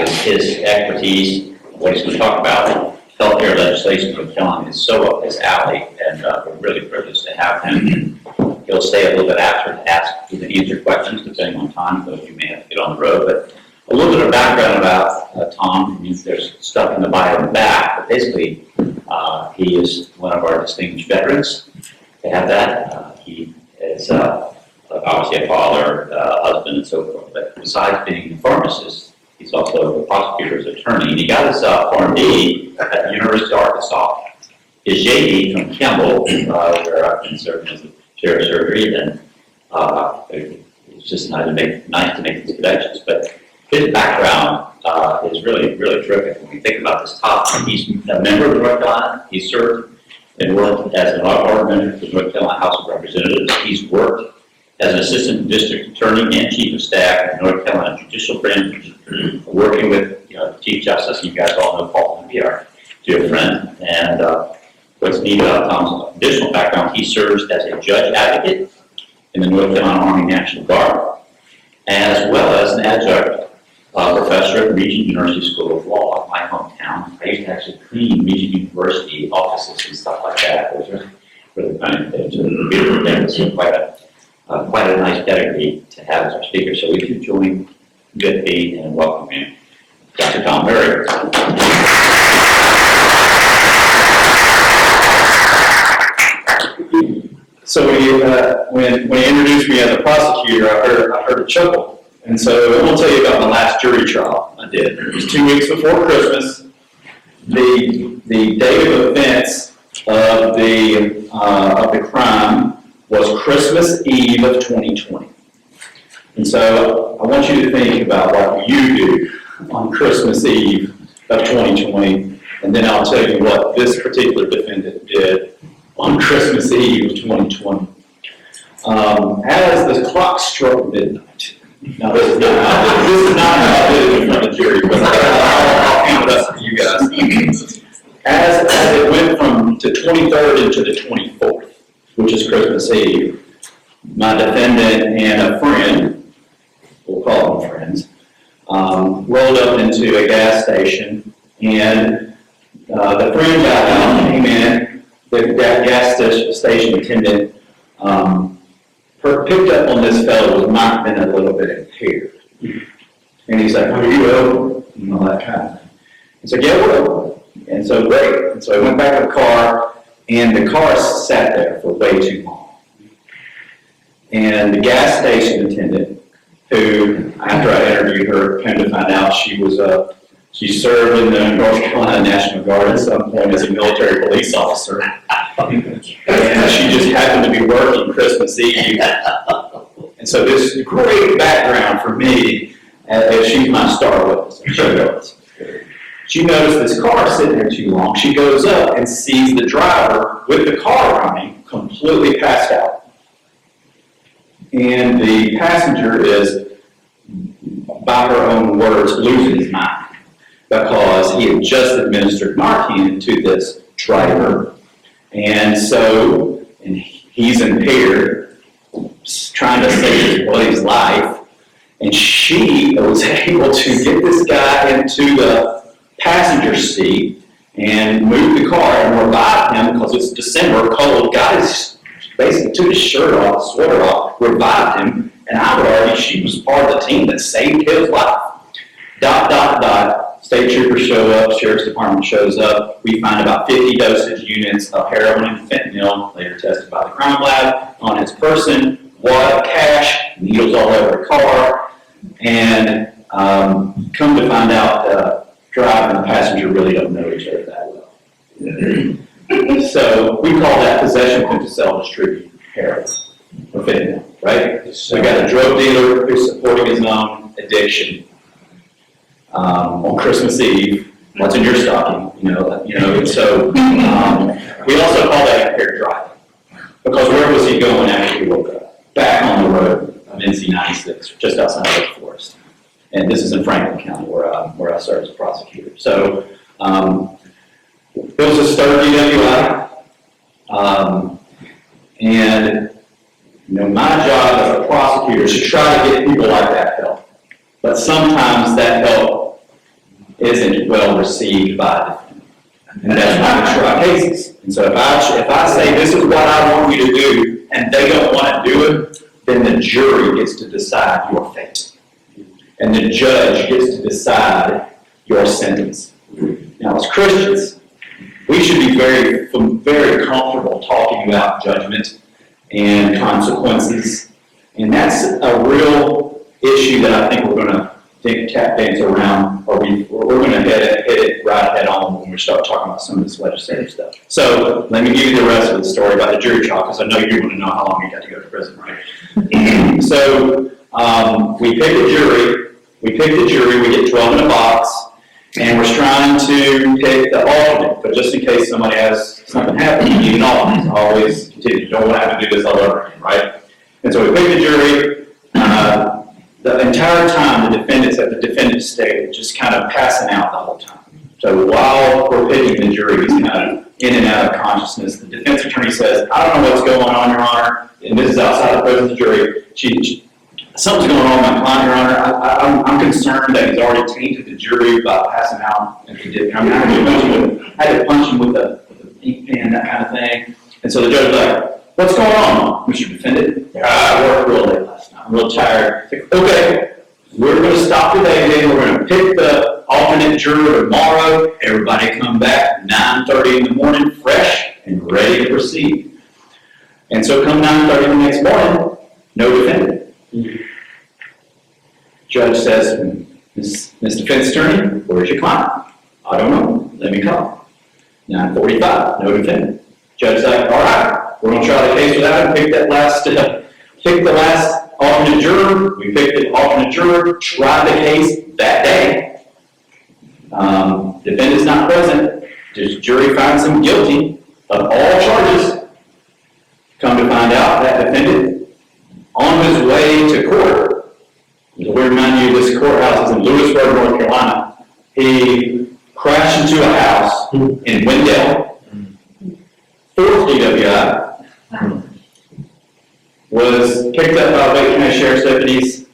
back is his expertise, what he's going to talk about. Healthcare legislation from John is so up his alley, and we're really privileged to have him. He'll stay a little bit after to answer questions, depending on time, though you may have to get on the road. But a little bit of background about Tom. I mean, there's stuff in the bio in the back, but basically he is one of our distinguished veterans to have that. He is obviously a father, husband, and so forth. But besides being a pharmacist, he's also a prosecutor's attorney. And he got his PharmD at the University of Arkansas. His JD from Kimball, where I've been serving as a chair of surgery, and it's just nice to make these connections. But his background is really, really terrific. When we think about this topic, he's a member of the North Carolina. He served and worked as an art member for the North Carolina House of Representatives. He's worked as an assistant district attorney and chief of staff at the North Carolina Judicial Branch, working with the Chief Justice. You guys all know Paul to be our dear friend. And what's neat about Tom's additional background, he serves as a judge advocate in the North Carolina Army National Guard, as well as an adjunct professor at Regent University School of Law, my hometown. I used to actually clean Regent University offices and stuff like that. It was really kind of beautiful thing. So quite a nice pedigree to have as our speaker. So we should join with me and welcome him, Dr. Tom Murry. So when he introduced me as a prosecutor, I heard a chuckle. And so I'm going to tell you about my last jury trial I did. It was 2 weeks before Christmas. The date of offense of the crime was Christmas Eve of 2020. And so I want you to think about what you do on Christmas Eve of 2020, and then I'll tell you what this particular defendant did on Christmas Eve of 2020. As the clock struck midnight, now this is not how I did it in front of the jury, but I'll count it up for you guys. As it went from the 23rd into the 24th, which is Christmas Eve, my defendant and a friend, we'll call them friends, rolled up into a gas station, and the friend got out, came in, the gas station attendant picked up on this fellow who might have been a little bit impaired. And he's like, "Are you over?" And all that kind of thing. He said, "Yeah, we're over." And so, great. And so I went back to the car, and the car sat there for way too long. And the gas station attendant, who, after I interviewed her, came to find out she served in the North Carolina National Guard at some point as a military police officer. And she just happened to be working Christmas Eve. And so this is great background for me, as she's my star witness. She noticed this car sitting there too long. She goes up and sees the driver with the car running completely passed out. And the passenger is, by her own words, losing his mind, because he had just administered Narcan to this driver. And so, and he's impaired, trying to save his buddy's life. And she was able to get this guy into the passenger seat and move the car and revive him, because it's December, cold. Basically took his shirt off, his sweater off, revived him. And I would argue she was part of the team that saved his life. ... State troopers show up, Sheriff's Department shows up. We find about 50 dosage units of heroin and fentanyl, later tested by the crime lab, on his person, wallet, cash, needles all over the car, and come to find out, driver and the passenger really don't know each other that well. So we call that possession to sell, distribute heroin or fentanyl, right? So we got a drug dealer who's supporting his own addiction. On Christmas Eve, what's in your stocking? So we also call that impaired driving, because where was he going after he woke up? Back on the road of NC 96, just outside of Lake Forest, and this is in Franklin County where I serve as a prosecutor. So it was a sturdy DWI, and my job as a prosecutor is to try to get people like that help. But sometimes that help isn't well received by the defendant. And that's not the trial cases. And so if I say this is what I want you to do, and they don't want to do it, then the jury gets to decide your fate. And the judge gets to decide your sentence. Now, as Christians, we should be very comfortable talking about judgment and consequences. And that's a real issue that I think we're going to tap dance around, or we're going to hit it right head on when we start talking about some of this legislative stuff. So let me give you the rest of the story about the jury trial, because I know you want to know how long you got to go to prison, right? So we pick a jury. We get 12 in a box, and we're trying to pick the alternate, but just in case somebody has something happen, you need an alternate. Always continue. You don't want to have to do this all over again, right? And so we pick the jury. The entire time, the defendants at the defendant's table just kind of passing out the whole time. So while we're picking the jury, he's kind of in and out of consciousness. The defense attorney says, I don't know what's going on, Your Honor, and this is outside the presence of the jury. Something's going on with my client, Your Honor. I'm concerned that he's already tainted the jury by passing out. And he did. I mean, I had to punch him with a ink pen, that kind of thing. And so the judge was like, what's going on, Mr. Defendant? I worked real late last night. I'm real tired. Okay, we're going to stop today, then we're going to pick the alternate juror tomorrow. Everybody come back 9:30 in the morning, fresh and ready to proceed. And so come 9:30 the next morning, no defendant. Judge says, Miss Defense Attorney, where's your client? I don't know. Let me call. 9:45, no defendant. Judge's like, all right, we're going to try the case without him. Pick the last alternate juror. We picked the alternate juror, tried the case that day. Defendant's not present. The jury finds him guilty of all charges. Come to find out that defendant, on his way to court, we remind you this courthouse is in Lewisburg, North Carolina. He crashed into a house in Wendell. 4th DWI was picked up by Wake County Sheriff's deputies,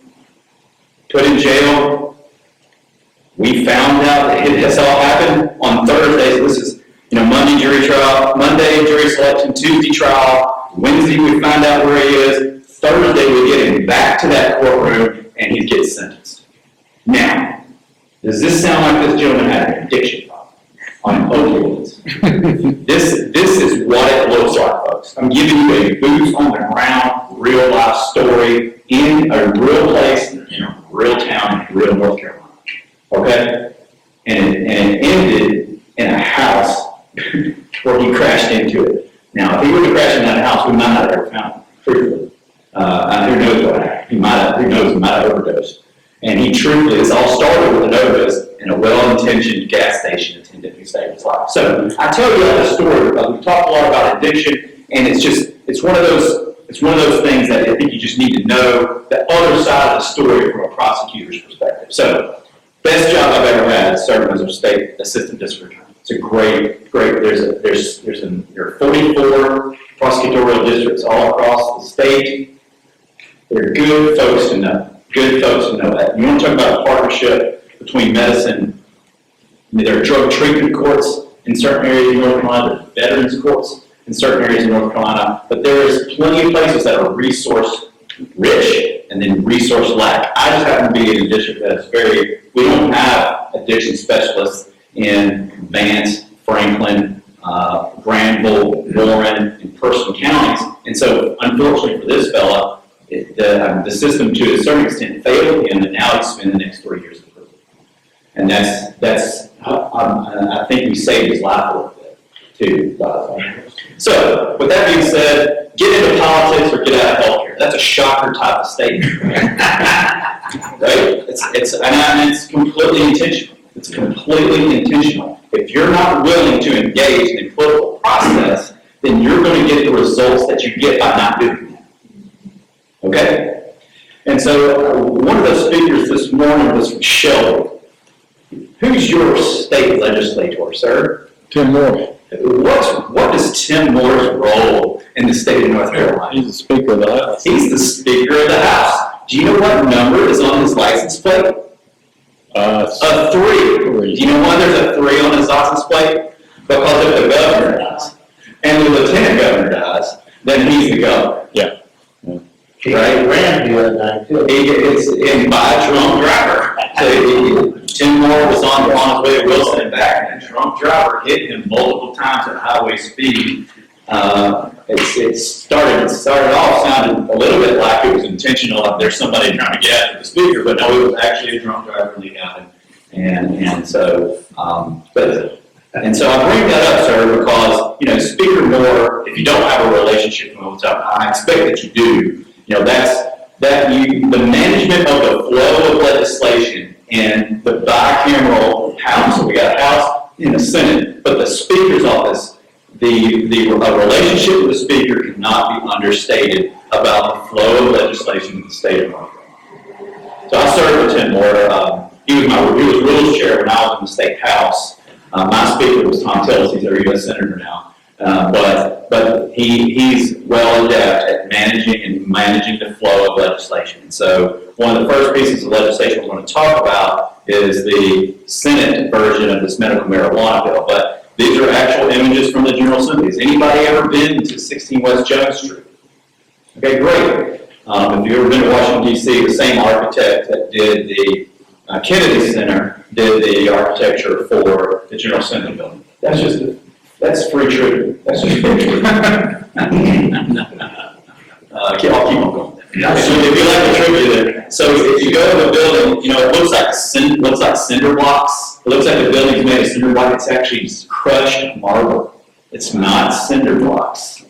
put in jail. We found out that this all happened on Thursday. So this is, Monday jury trial, Monday jury selection, Tuesday trial. Wednesday we find out where he is. Thursday we get him back to that courtroom and he gets sentenced. Now, does this sound like this gentleman had an addiction problem on opioids? This is what it looks like, folks. I'm giving you a boots on the ground, real life story in a real place, in a real town, in real North Carolina. Okay? And it ended in a house where he crashed into it. Now, if he would have crashed in that house, we might not have ever found him, truthfully. Who knows what happened? Who knows, he might have overdosed. And this all started with an overdose in a well-intentioned gas station attendant who saved his life. So I tell you all this story because we talk a lot about addiction, and it's one of those things that I think you just need to know the other side of the story from a prosecutor's perspective. So, best job I've ever had is serving as a state assistant district attorney. It's a great. There are 44 prosecutorial districts all across the state. They're good folks to know. Good folks to know that. You want to talk about a partnership between medicine. There are drug treatment courts in certain areas of North Carolina. There are veterans courts in certain areas of North Carolina. But there is plenty of places that are resource rich and then resource lack. I just happen to be in a district that is we don't have addiction specialists in Vance, Franklin, Granville, Warren, and Person counties. And so, unfortunately for this fella, the system to a certain extent failed him, and now he's spent the next 3 years in prison. And I think we saved his life a little bit, too, by the way. So, with that being said, get into politics or get out of healthcare. That's a shocker type of statement. Right? It's completely intentional. It's completely intentional. If you're not willing to engage in the political process, then you're going to get the results that you get by not doing that. Okay? And so one of the speakers this morning was from Shelby. Who's your state legislator, sir? Tim Moore. What is Tim Moore's role in the state of North Carolina? He's the Speaker of the House. He's the Speaker of the House. Do you know what number is on his license plate? A 3. Do you know why there's a 3 on his license plate? Because if the governor dies, and the lieutenant governor dies, then he's the governor. Yeah. Right? Ran the other night too. It's in by a drunk driver. So Tim Moore was on his way to Wilson and back, and a drunk driver hit him multiple times at highway speed. It started off sounding a little bit like it was intentional, like there's somebody trying to get after the speaker, but no, it was actually a drunk driver and he got him. And so I bring that up, sir, because, you know, Speaker Moore, if you don't have a relationship with him, I expect that you do. You know, the management of the flow of legislation and the bicameral house, so we got a house and a Senate, but the Speaker's office, a relationship with the Speaker cannot be understated about the flow of legislation in the state of North Carolina. So I served with Tim Moore. He was rules chair when I was in the state house. My speaker was Tom Tillis. He's our U.S. Senator now. But he's well adept at managing the flow of legislation. And so one of the first pieces of legislation we're going to talk about is the Senate version of this medical marijuana bill. But these are actual images from the General Assembly. Has anybody ever been to 16 West Jones Street? Okay, great. If you've ever been to Washington, D.C., the same architect that did the Kennedy Center did the architecture for the General Assembly building. That's free trivia. That's just free trivia. I'll keep on going. So if you like the trivia there, so if you go to the building, you know, it looks like cinder blocks. It looks like the building's made of cinder block. It's actually crushed marble. It's not cinder blocks.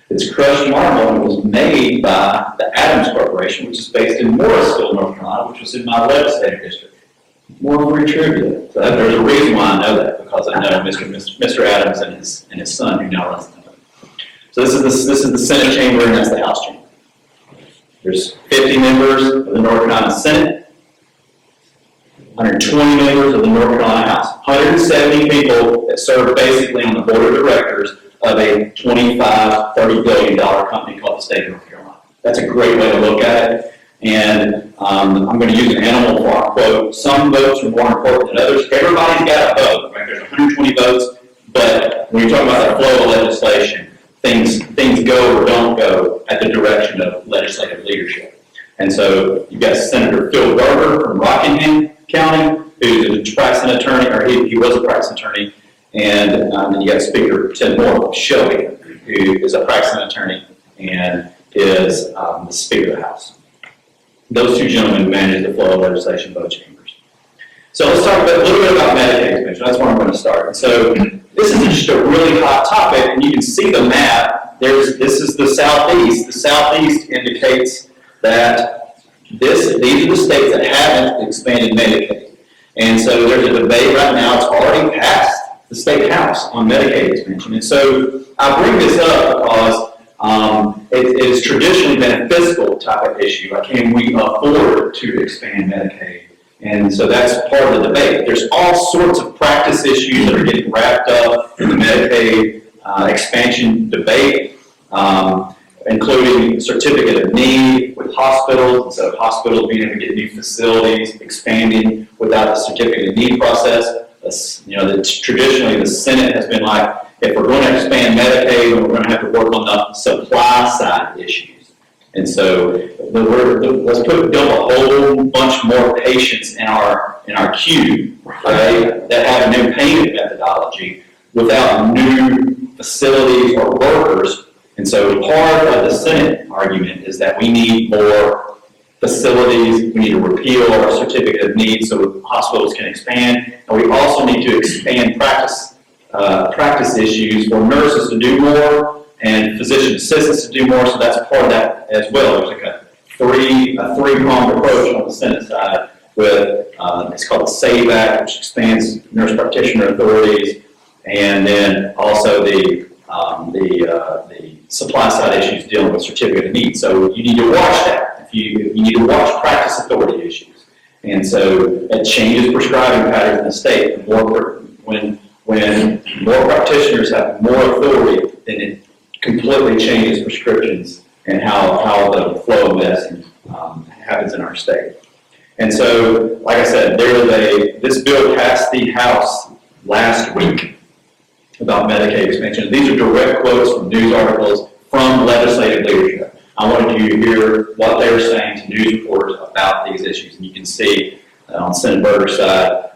It's crushed marble, and it was made by the Adams Corporation, which is based in Morrisville, North Carolina, which was in my legislative district. More free trivia. So there's a reason why I know that, because I know Mr. Adams and his son, who now runs the company. So this is the Senate chamber, and that's the House chamber. There's 50 members of the North Carolina Senate, 120 members of the North Carolina House, 170 people that serve basically on the board of directors of a $25, $30 billion company called the state of North Carolina. That's a great way to look at it. And I'm going to use an Animal Farm quote. Some votes are more important than others. Everybody's got a vote, right? There's 120 votes, but when you're talking about the flow of legislation, things go or don't go at the direction of legislative leadership. And so you've got Senator Phil Garber from Rockingham County, who's a practicing attorney, or he was a practicing attorney, and then you got Speaker Tim Moore from Shelby, who is a practicing attorney and is the Speaker of the House. Those two gentlemen manage the flow of legislation in both chambers. So let's talk a little bit about Medicaid expansion. That's where I'm going to start. And so this is just a really hot topic, and you can see the map. This is the Southeast. The Southeast indicates that these are the states that haven't expanded Medicaid. And so there's a debate right now. It's already passed the state house on Medicaid expansion. And so I bring this up because it has traditionally been a fiscal type of issue. Like, can we afford to expand Medicaid? And so that's part of the debate. There's all sorts of practice issues that are getting wrapped up in the Medicaid expansion debate, including certificate of need with hospitals. And so hospitals being able to get new facilities, expanding without the certificate of need process. Traditionally the Senate has been like, if we're going to expand Medicaid, we're going to have to work on the supply side issues. And so let's dump a whole bunch more patients in our queue, right, that have a new payment methodology without new facilities or workers. And so part of the Senate argument is that we need more facilities, we need to repeal our certificate of need so hospitals can expand, and we also need to expand practice issues for nurses to do more and physician assistants to do more, so that's part of that as well. There's like a three-pronged approach on the Senate side with, it's called the SAVE Act, which expands nurse practitioner authorities, and then also the supply side issues dealing with certificate of need. So you need to watch that. You need to watch practice authority issues. And so it changes prescribing patterns in the state. When more practitioners have more authority, then it completely changes prescriptions and how the flow of medicine happens in our state. And so, like I said, this bill passed the House last week about Medicaid expansion. These are direct quotes from news articles from legislative leadership. I wanted you to hear what they were saying to news reporters about these issues. And you can see on Senator Berger's side,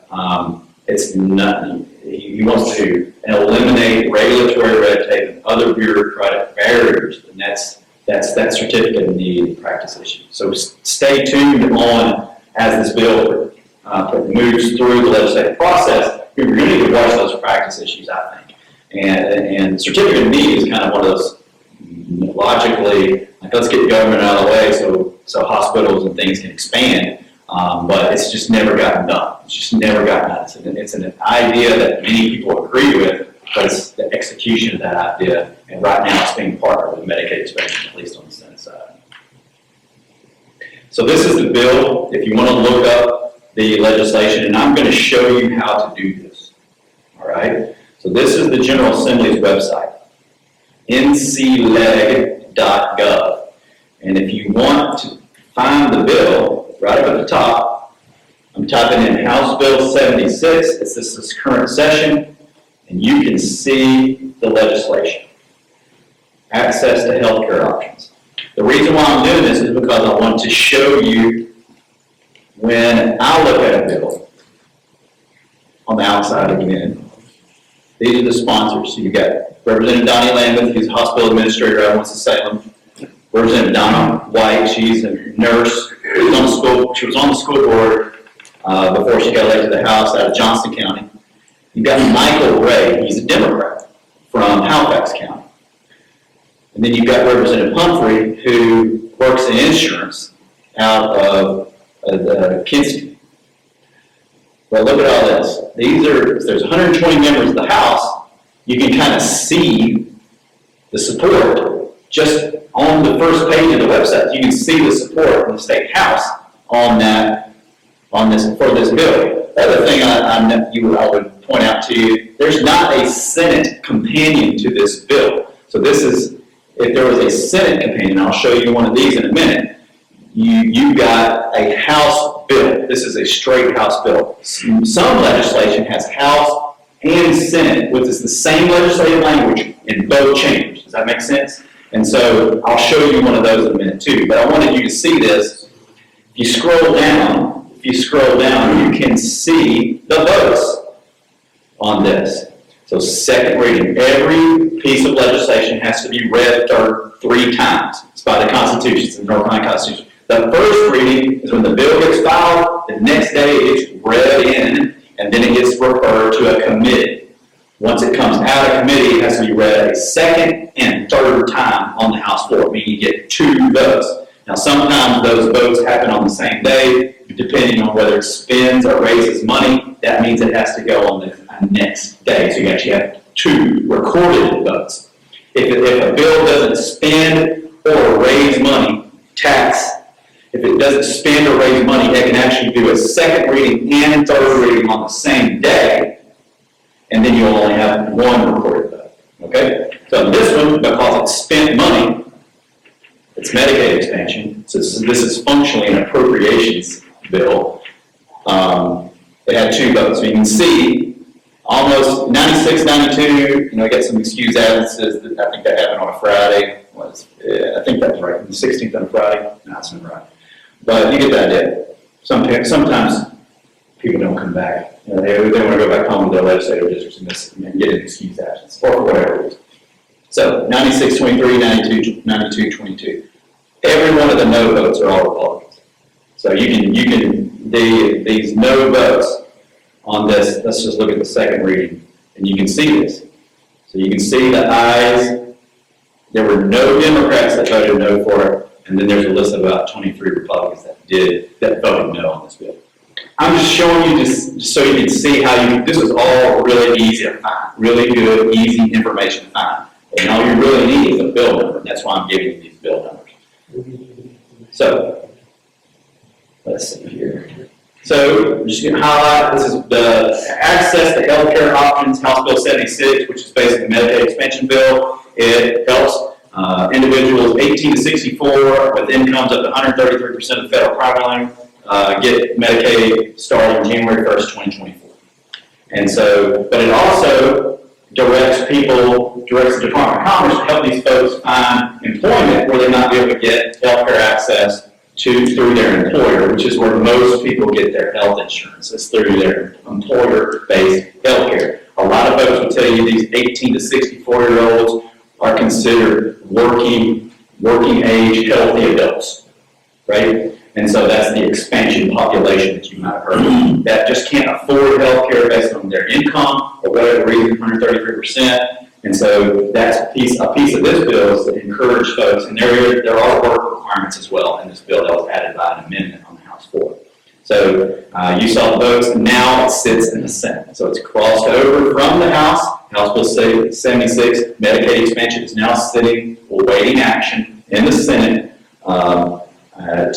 it's nothing. He wants to eliminate regulatory red tape and other bureaucratic barriers, and that's that certificate of need and practice issue. So stay tuned on as this bill moves through the legislative process. You're going to need to watch those practice issues, I think. And certificate of need is kind of one of those logically, like, let's get government out of the way so hospitals and things can expand. But it's just never gotten done. It's just never gotten done. It's an idea that many people agree with, but it's the execution of that idea. And right now it's being part of the Medicaid expansion, at least on the Senate side. So this is the bill. If you want to look up the legislation, and I'm going to show you how to do this. All right? So this is the General Assembly's website, ncleg.gov. And if you want to find the bill, right up at the top, I'm typing in House Bill 76. This is current session, and you can see the legislation. Access to healthcare options. The reason why I'm doing this is because I want to show you when I look at a bill on the outside again. These are the sponsors. So you got Representative Donnie Lambeth, who's a hospital administrator out of Winston-Salem. Representative Donna White, she's a nurse. She was on the school board before she got elected to the House out of Johnston County. You got Michael Ray, he's a Democrat from Halifax County. And then you've got Representative Humphrey, who works in insurance out of Kinston. Well, look at all this. There's 120 members of the House. You can kind of see the support just on the first page of the website. You can see the support from the State House for this bill. The other thing I would point out to you, there's not a Senate companion to this bill. So if there was a Senate companion, I'll show you one of these in a minute, you got a House bill. This is a straight House bill. Some legislation has House and Senate, which is the same legislative language in both chambers. Does that make sense? And so I'll show you one of those in a minute too. But I wanted you to see this. If you scroll down, you can see the votes on this. So second reading, every piece of legislation has to be read 3 times. It's by the Constitution, it's the North Carolina Constitution. The first reading is when the bill gets filed, the next day it's read in, and then it gets referred to a committee. Once it comes out of committee, it has to be read a second and third time on the House floor, meaning you get 2 votes. Now sometimes those votes happen on the same day, depending on whether it spends or raises money. That means it has to go on the next day, so you actually have 2 recorded votes. If a bill doesn't spend or raise money, if it doesn't spend or raise money, they can actually do a second reading and third reading on the same day, and then you'll only have 1 recorded vote, okay? So this one, because it spent money, it's Medicaid expansion, so this is functionally an appropriations bill. It had 2 votes, so you can see almost 96, 92, I got some excused absences. I think that happened on a Friday. I think that's right, the 16th on a Friday. No, it's not right. But you get the idea. Sometimes people don't come back. They want to go back home to their legislative districts and get an excused absence, or for whatever reason. So 96, 23, 92, 22. Every one of the no votes are all Republicans. So these no votes on this, let's just look at the second reading, and you can see this. So you can see the ayes. There were no Democrats that voted no for it, and then there's a list of about 23 Republicans that voted no on this bill. I'm just showing you just so you can see how this is all really easy to find, really good, easy information to find. And all you really need is a bill number. That's why I'm giving you these bill numbers. So, let's see here. So, I'm just going to highlight, this is the access to healthcare options, House Bill 76, which is basically the Medicaid expansion bill. It helps individuals 18 to 64 with incomes up to 133% of the federal get Medicaid starting January 1st, 2024. And so, but it also directs the Department of Commerce to help these folks find employment where they might be able to get healthcare access through their employer, which is where most people get their health insurance, is through their employer-based healthcare. A lot of folks will tell you these 18 to 64-year-olds are considered working age healthy adults, right? And so that's the expansion population that you might have heard of, that just can't afford healthcare based on their income or whatever reason, 133%. And so that's a piece of this bill is to encourage folks, and there are work requirements as well in this bill that was added by an amendment on the House floor. So you saw the votes, and now it sits in the Senate. So it's crossed over from the House Bill 76, Medicaid expansion is now sitting, awaiting action in the Senate,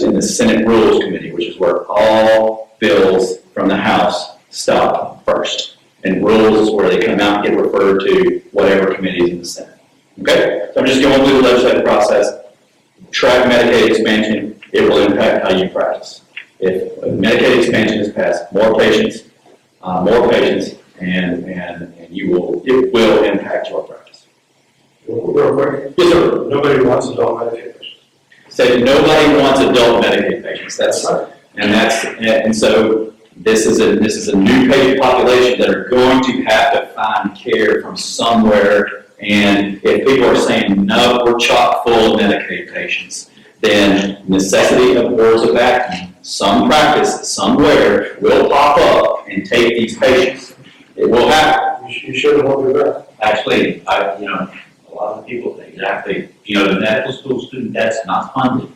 in the Senate Rules Committee, which is where all bills from the House stop first. And rules is where they come out and get referred to whatever committee is in the Senate. Okay? So I'm just going through the legislative process. Track Medicaid expansion, it will impact how you practice. If Medicaid expansion is passed, more patients, and it will impact your practice. Real quick. Yes, sir. Nobody wants adult Medicaid patients. So nobody wants adult Medicaid patients. And so this is a new patient population that are going to have to find care from somewhere. And if people are saying no, we're chock full of Medicaid patients, then necessity of boards of vacuum, some practice somewhere will pop up and take these patients. It will happen. You shouldn't hold your breath. Actually, a lot of people think exactly, the medical school student debt's not funded.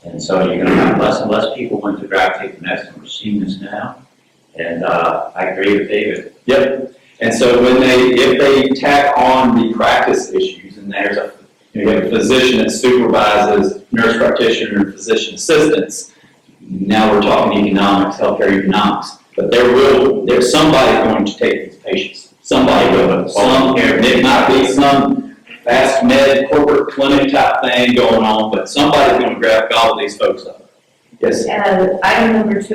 And so you're going to have less and less people want to gravitate to medicine. We're seeing this now. And I agree with David. Yep. And so if they tack on the practice issues, and there's you have a physician that supervises nurse practitioner and physician assistants, now we're talking economics, healthcare economics. But there's somebody going to take these patients. Somebody will. It might be some fast med corporate clinic type thing going on, but somebody's going to gobble these folks up. Yes. Item number 2,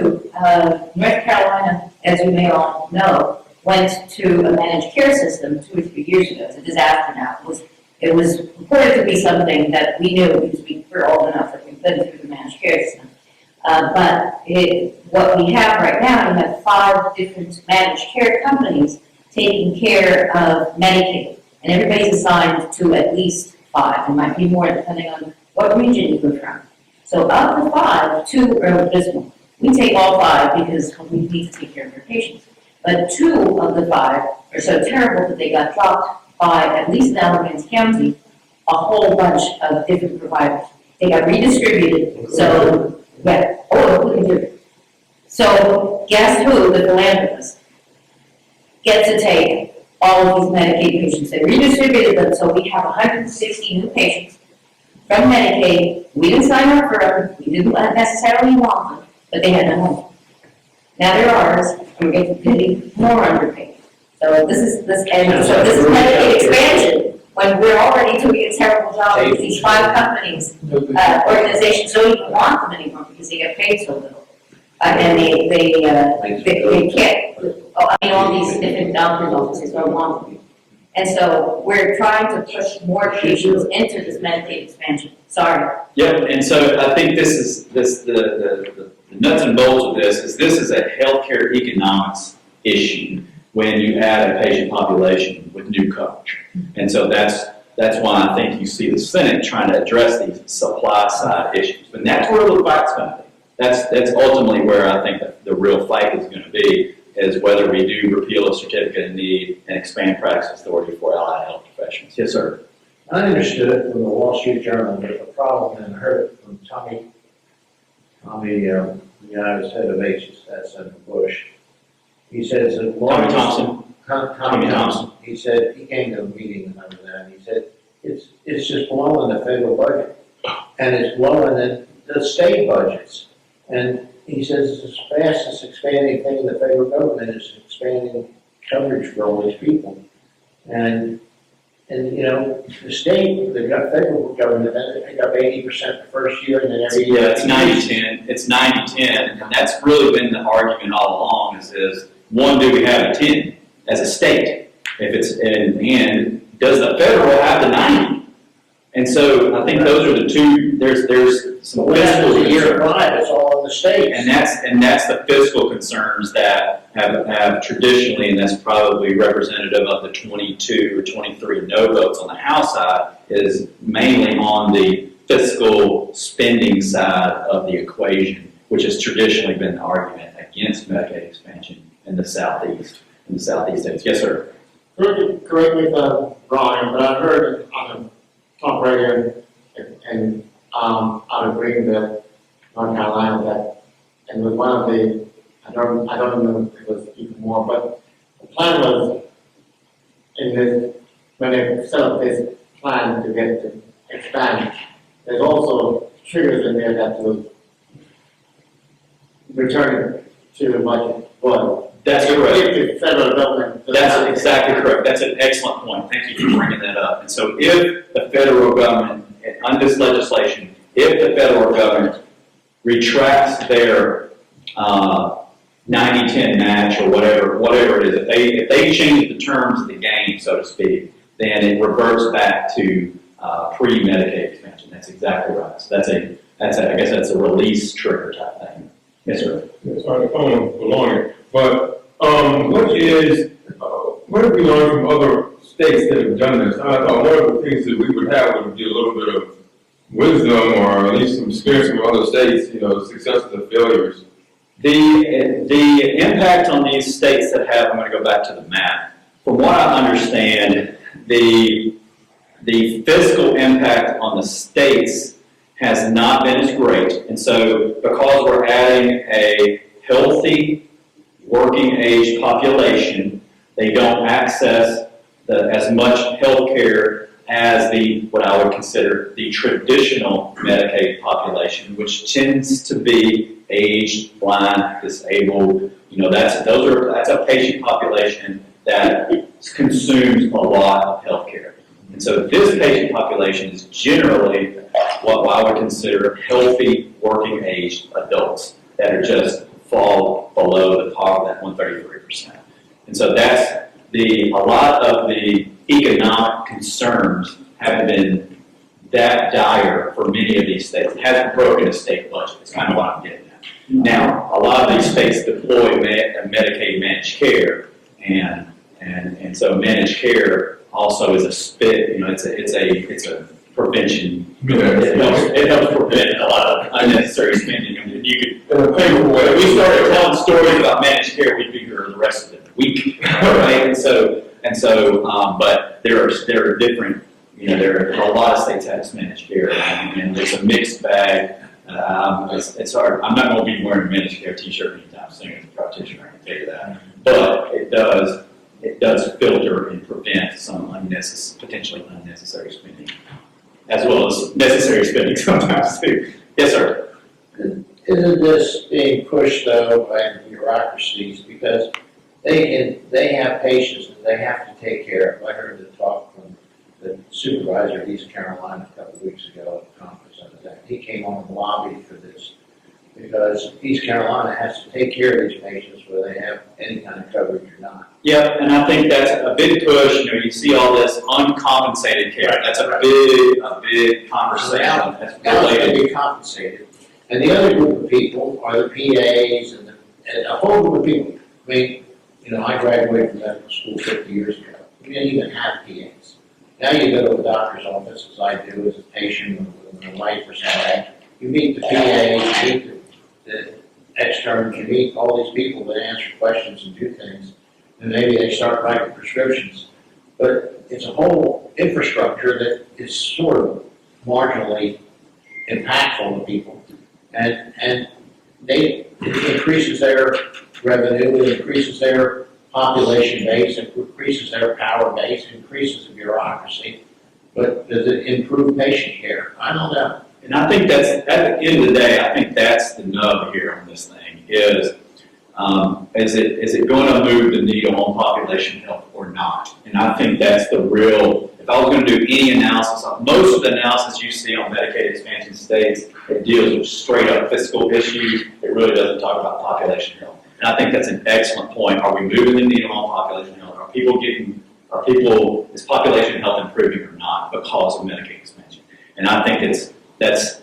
North Carolina, as you may all know, went to a managed care system 2 or 3 years ago. It's a disaster now. It was reported to be something that we knew because we're old enough that we've been through the managed care system. But what we have right now, you have 5 different managed care companies taking care of Medicaid. And everybody's assigned to at least 5. It might be more depending on what region you go from. So of the 5, 2 are abysmal. We take all 5 because we need to take care of our patients. But 2 of the 5 are so terrible that they got dropped by, at least in Alamance County, a whole bunch of different providers. They got redistributed, so, yeah, we can do it. So guess who, the philanthropist, gets to take all of these Medicaid patients. They redistributed them, so we have 160 new patients from Medicaid. We didn't sign up for them, we didn't necessarily want them, but they had no money. Now they're ours, and we're getting more underpaid. So this is Medicaid expansion, when we're already doing a terrible job with these 5 companies, organizations don't even want them anymore because they get paid so little. And they can't, all these different doctor's offices don't want them. And so we're trying to push more patients into this Medicaid expansion. Sorry. Yep, and so I think this is the nuts and bolts of this is a healthcare economics issue when you add a patient population with new coverage. And so that's why I think you see the Senate trying to address these supply side issues. But that's where the fight's going to be. That's ultimately where I think the real fight is going to be, is whether we do repeal a certificate of need and expand practice authority for allied health professionals. Yes, sir. I understood it from the Wall Street Journal, but the problem, and I heard it from Tommy, the guy who's head of HSS, Senator Bush. He says that Tommy Thompson. Tommy Thompson. He said, he came to a meeting and over that, and he said, it's just blowing the federal budget. And it's blowing the state budgets. And he says it's the fastest expanding thing in the federal government is expanding coverage for all these people. And And, you know, the state, the federal government, they pick up 80% the first year, and then every year. Yeah, it's 90-10, it's 90-10, and that's really been the argument all along, is one, do we have a 10 as a state? If it's, and does the federal have the 90? And so I think those are the two, there's some Well, that was fiscal a year concerns. 5, it's all in the states. And that's the fiscal concerns that have traditionally, and that's probably representative of the 22 or 23 no votes on the House side, is mainly on the fiscal spending side of the equation, which has traditionally been the argument against Medicaid expansion in the southeast states. Yes, sir. Correct me if I'm wrong, but I heard on the talk radio and out of Greenville, North Carolina, that, and with one of the, I don't know if it was even more, but the plan was in this, when they set up this plan to get to expand, there's also triggers in there that will return to the budget. But That's correct. if the federal government. That's exactly correct. That's an excellent point. Thank you for bringing that up. And so if the federal government, on this legislation, if the federal government retracts their 90-10 match or whatever it is, if they change the terms of the game, so to speak, then it reverts back to pre-Medicaid expansion. That's exactly right. So I guess that's a release trigger type thing. Yes, sir. Sorry, I don't want to prolong it, but what have we learned from other states that have done this? I thought one of the things that we would have would be a little bit of wisdom or at least some experience from other states, successes and failures. The impact on these states that have, I'm going to go back to the map. From what I understand, the fiscal impact on the states has not been as great. And so because we're adding a healthy working age population, they don't access as much health care as what I would consider the traditional Medicaid population, which tends to be aged, blind, disabled. That's a patient population that consumes a lot of health care. And so this patient population is generally what I would consider healthy working age adults that are just fall below the poverty, that 133%. And so a lot of the economic concerns have been that dire for many of these states. It hasn't broken a state budget. It's kind of what I'm getting at. Now, a lot of these states deploy Medicaid managed care, and so managed care also is a it's a prevention. It helps prevent a lot of unnecessary spending. I mean, if we started telling stories about managed care, we'd be here the rest of the week, right? But there are different. There are a lot of states that have managed care, and there's a mixed bag. It's hard. I'm not going to be wearing a managed care T-shirt anytime soon as a practitioner. I can tell you that. But it does filter and prevent some potentially unnecessary spending, as well as necessary spending sometimes too. Yes, sir. Isn't this being pushed though by bureaucracies because they have patients that they have to take care of? I heard the talk from the supervisor of East Carolina a couple of weeks ago at a conference I was at. He came on the lobby for this because East Carolina has to take care of these patients whether they have any kind of coverage or not. Yeah, and I think that's a big push. You see all this uncompensated care. That's a big conversation. That's Now it's going related. to be compensated. And the other group of people are the PAs and a whole group of people. I mean, I graduated from medical school 50 years ago. We didn't even have PAs. Now you go to a doctor's office, as I do, as a patient with my wife or somebody. You meet the PAs, you meet the externs, you meet all these people that answer questions and do things. And maybe they start writing prescriptions. But it's a whole infrastructure that is sort of marginally impactful to people. And it increases their revenue, it increases their population base, it increases their power base, it increases the bureaucracy. But does it improve patient care? I don't know. And I think that's, at the end of the day, I think that's the nub here on this thing is it going to move the needle on population health or not? And I think that's the real, if if I was going to do any analysis on most of the analysis you see on Medicaid expansion states, it deals with straight up fiscal issues. It really doesn't talk about population health. And I think that's an excellent point. Are we moving the needle on population health? Is population health improving or not because of Medicaid expansion? And I think that's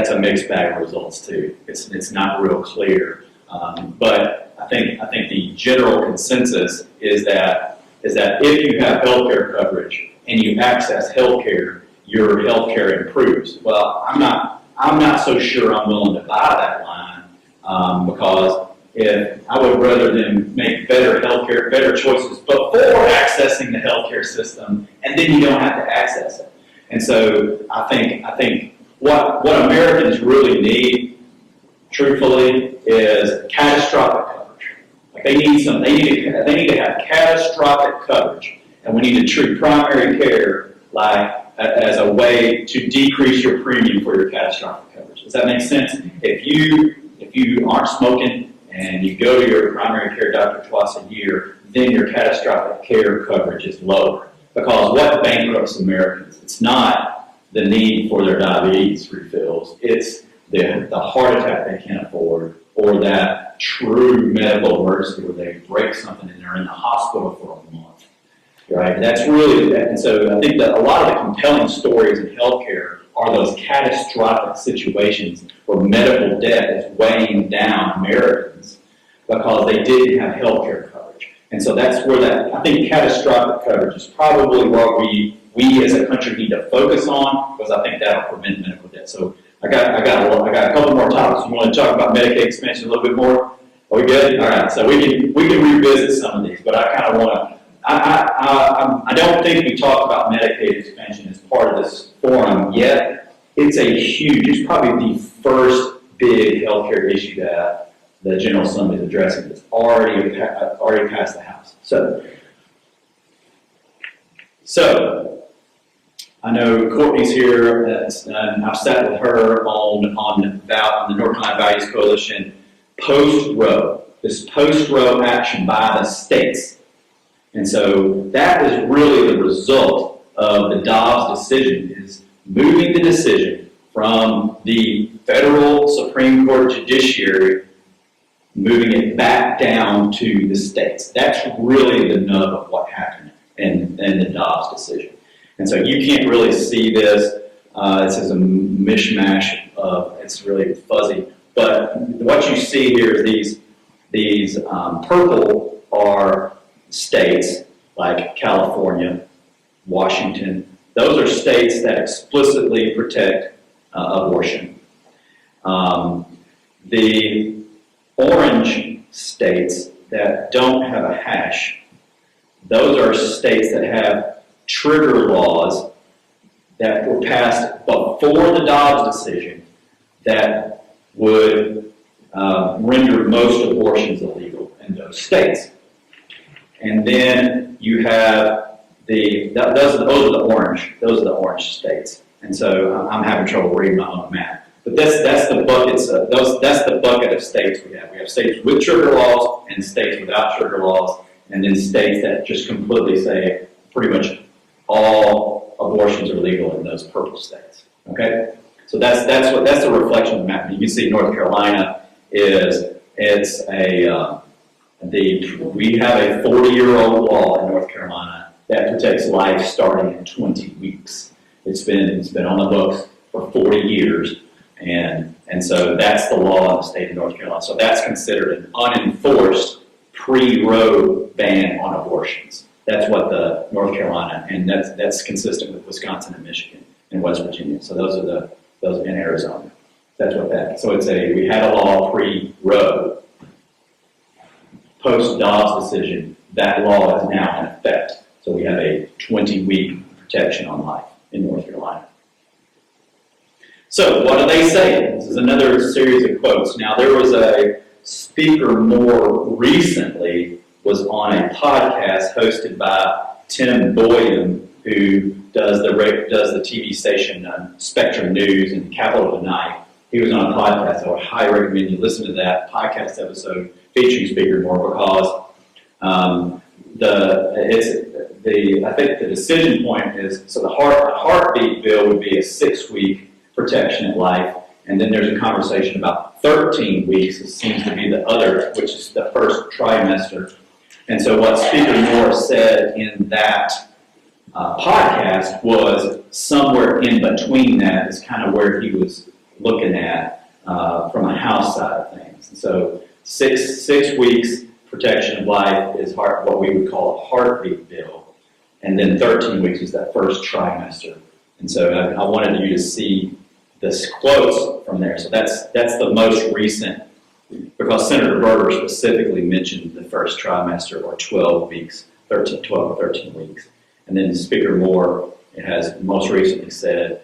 a mixed bag of results too. It's not real clear. But I think the general consensus is that if you have healthcare coverage and you access healthcare, your healthcare improves. Well, I'm not so sure I'm willing to buy that line because if I would rather them make better choices before accessing the healthcare system, and then you don't have to access it. And so I think what Americans really need, truthfully, is catastrophic coverage. Like they need to have catastrophic coverage, and we need to treat primary care like as a way to decrease your premium for your catastrophic coverage. Does that make sense? If you aren't smoking and you go to your primary care doctor twice a year, then your catastrophic care coverage is lower. Because what bankrupts Americans? It's not the need for their diabetes refills. It's the heart attack they can't afford, or that true medical emergency where they break something and they're in the hospital for a month. Right? That's really, and so I think that a lot of the compelling stories in healthcare are those catastrophic situations where medical debt is weighing down Americans because they didn't have healthcare coverage. And so that's where I think catastrophic coverage is probably what we as a country need to focus on, because I think that'll prevent medical debt. So I got a couple more topics. You want to talk about Medicaid expansion a little bit more? Are we good? All right. So we can revisit some of these, but I kind of want to. I don't think we talked about Medicaid expansion as part of this forum yet. It's probably the first big healthcare issue that the General Assembly is addressing that's already passed the House. So I know Courtney's here, and I've sat with her on the North Carolina Values Coalition post-Roe action by the states. And so that was really the result of the Dobbs decision, is moving the decision from the federal Supreme Court judiciary, moving it back down to the states. That's really the nub of what happened in the Dobbs decision. And so you can't really see this. This is a mishmash of, it's really fuzzy. But what you see here is these purple are states like California, Washington. Those are states that explicitly protect abortion. The orange states that don't have a hash, those are states that have trigger laws that were passed before the Dobbs decision that would render most abortions illegal in those states. And then you have those are the orange states. And so I'm having trouble reading my own map. But that's the buckets that's the bucket of states we have. We have states with trigger laws and states without trigger laws, and then states that just completely say pretty much all abortions are legal in those purple states. Okay? So that's the reflection of the map. You can see North Carolina we have a 40-year-old law in North Carolina that protects life starting at 20 weeks. It's been on the books for 40 years, and so that's the law in the state of North Carolina. So that's considered an unenforced pre-Roe ban on abortions. That's what the North Carolina, and that's consistent with Wisconsin and Michigan and West Virginia. So those in Arizona. That's what that. So we had a law pre-Roe. Post-Dobbs decision, that law is now in effect. So we have a 20-week protection on life in North Carolina. So what do they say? This is another series of quotes. Now there was a speaker more recently was on a podcast hosted by Tim Boyum, who does the TV station Spectrum News and Capital of the Night. He was on a podcast. I would highly recommend you listen to that podcast episode featuring Speaker Moore, because I think the decision point is, so the heartbeat bill would be a 6-week protection at life, and then there's a conversation about 13 weeks, it seems to be the other, which is the first trimester. And so what Speaker Moore said in that podcast was somewhere in between that is kind of where he was looking at from a House side of things. And so six weeks protection of life is what we would call a heartbeat bill, and then 13 weeks is that first trimester. And so I wanted you to see this quotes from there. So that's the most recent, because Senator Berger specifically mentioned the first trimester or 12 weeks, 12 or 13 weeks. And then Speaker Moore has most recently said,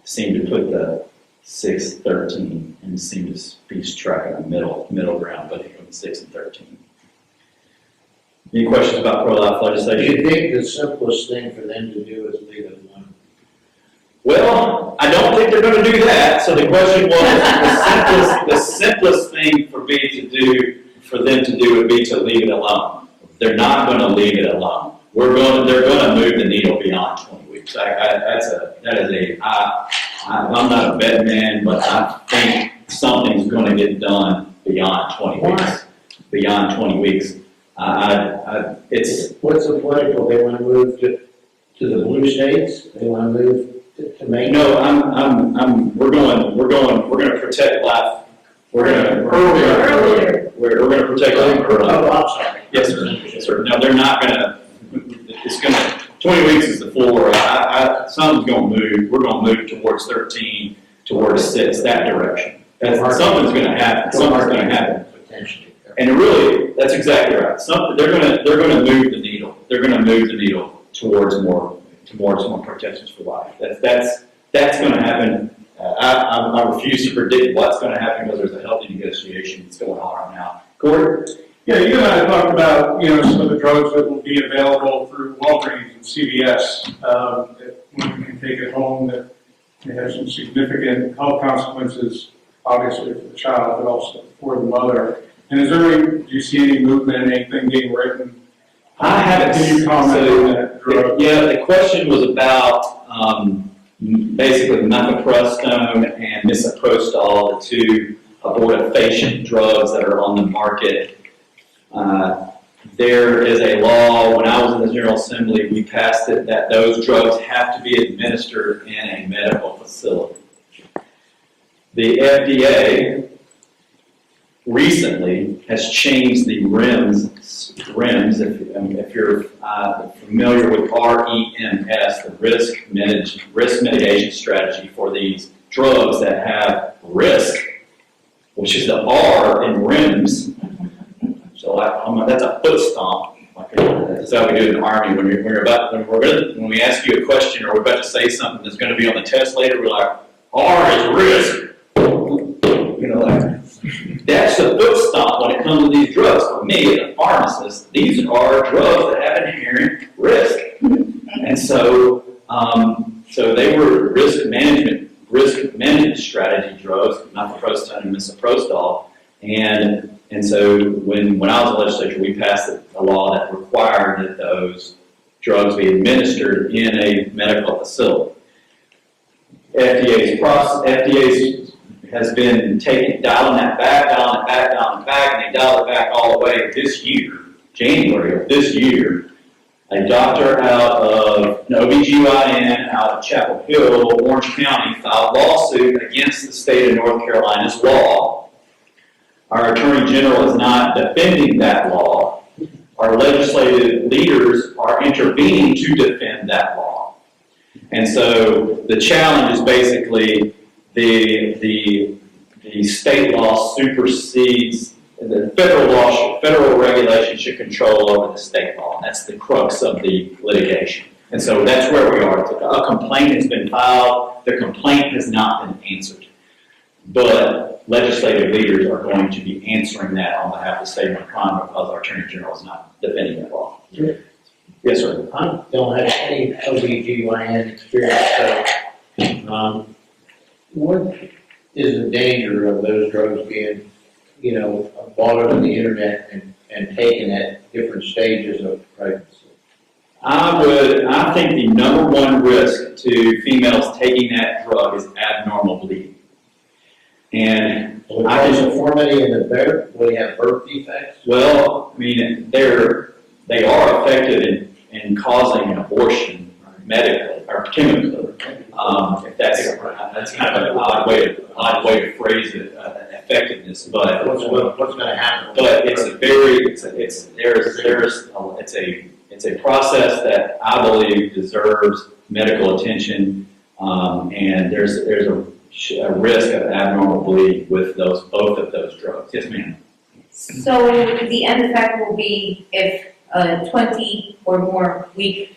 seemed to put the 6-13 and seemed to be striking a middle ground, but between 6 and 13. Any questions about pro-life Do legislation? you think the simplest thing for them to do is leave it alone? Well, I don't think they're going to do that. So the question was, the simplest thing for them to do would be to leave it alone. They're not going to leave it alone. They're going to move the needle beyond 20 weeks. I'm not a bet man, but I think something's going to get done beyond 20 weeks. Beyond 20 weeks. What's the political, they wanna move to the blue states, they wanna move to Maine? No, we're gonna protect life. We're gonna protect life early. Oh, I'm sorry. Yes, sir. Yes, sir. No, they're not gonna, 20 weeks is the floor. Something's gonna move. We're gonna move towards 13, towards 6, that direction. Something's gonna happen. Something's gonna happen. Potentially. And really, that's exactly right. They're gonna move the needle. They're gonna move the needle towards more protections for life. That's gonna happen. I refuse to predict what's gonna happen because there's a healthy negotiation that's going on right now. Gordon? Yeah, you and I talked about, some of the drugs that will be available through Walgreens and CVS, that one can take at home that may have some significant health consequences, obviously for the child, but also for the mother. And do you see any movement, anything being written? I haven't. Can you comment on that drug? Yeah, the question was about basically mifepristone and misoprostol, the two abortifacient drugs that are on the market. There is a law, when I was in the General Assembly, we passed it that those drugs have to be administered in a medical facility. The FDA recently has changed the REMS, if you're familiar with REMS, the risk mitigation strategy for these drugs that have risk, which is the R in REMS. So that's a foot stomp. That's how we do it in the Army. When we ask you a question or we're about to say something that's going to be on the test later, we're like, R is risk. That's the foot stomp when it comes to these drugs. For me, as a pharmacist, these are drugs that have an inherent risk. And so they were risk management strategy drugs, mifepristone and misoprostol. And so when I was in the legislature, we passed a law that required that those drugs be administered in a medical facility. FDA's has been dialing that back, and they dialed it back all the way this year, January of this year. A doctor out of an OBGYN out of Chapel Hill, Orange County, filed a lawsuit against the state of North Carolina's law. Our Attorney General is not defending that law. Our legislative leaders are intervening to defend that law. And so the challenge is basically the state law supersedes the federal law. Federal regulation should control over the state law. That's the crux of the litigation. And so that's where we are. A complaint has been filed. The complaint has not been answered. But legislative leaders are going to be answering that on behalf of the state of crime because our Attorney General is not defending that law. Yes, sir. I don't have any OBGYN experience, so, what is the danger of those drugs being, bought over the internet and taken at different stages of pregnancy? I think the number one risk to females taking that drug is abnormal bleeding. And Will it cause deformity in the birth? Will you have birth defects? well, I mean, they are effective in causing an abortion medically or chemically. If that's kind of an odd way to phrase it, effectiveness, but What's gonna happen? but it's a very it's a process that I believe deserves medical attention, and there's a risk of abnormal bleeding with both of those drugs. Yes, ma'am. So the end effect will be if a 20 or more week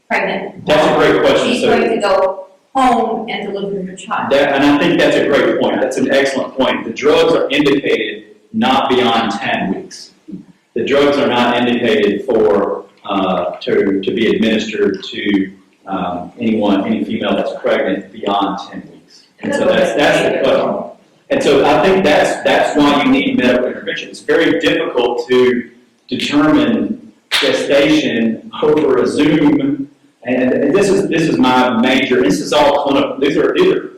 pregnant. That's a great question. She's going to go home and deliver her child. And I think that's a great point. That's an excellent point. The drugs are indicated not beyond 10 weeks. The drugs are not indicated for to be administered to any female that's pregnant beyond 10 weeks. And so that's the cutoff. And so I think that's why you need medical intervention. It's very difficult to determine gestation over a Zoom. And this is my major. This is all clinical. These are in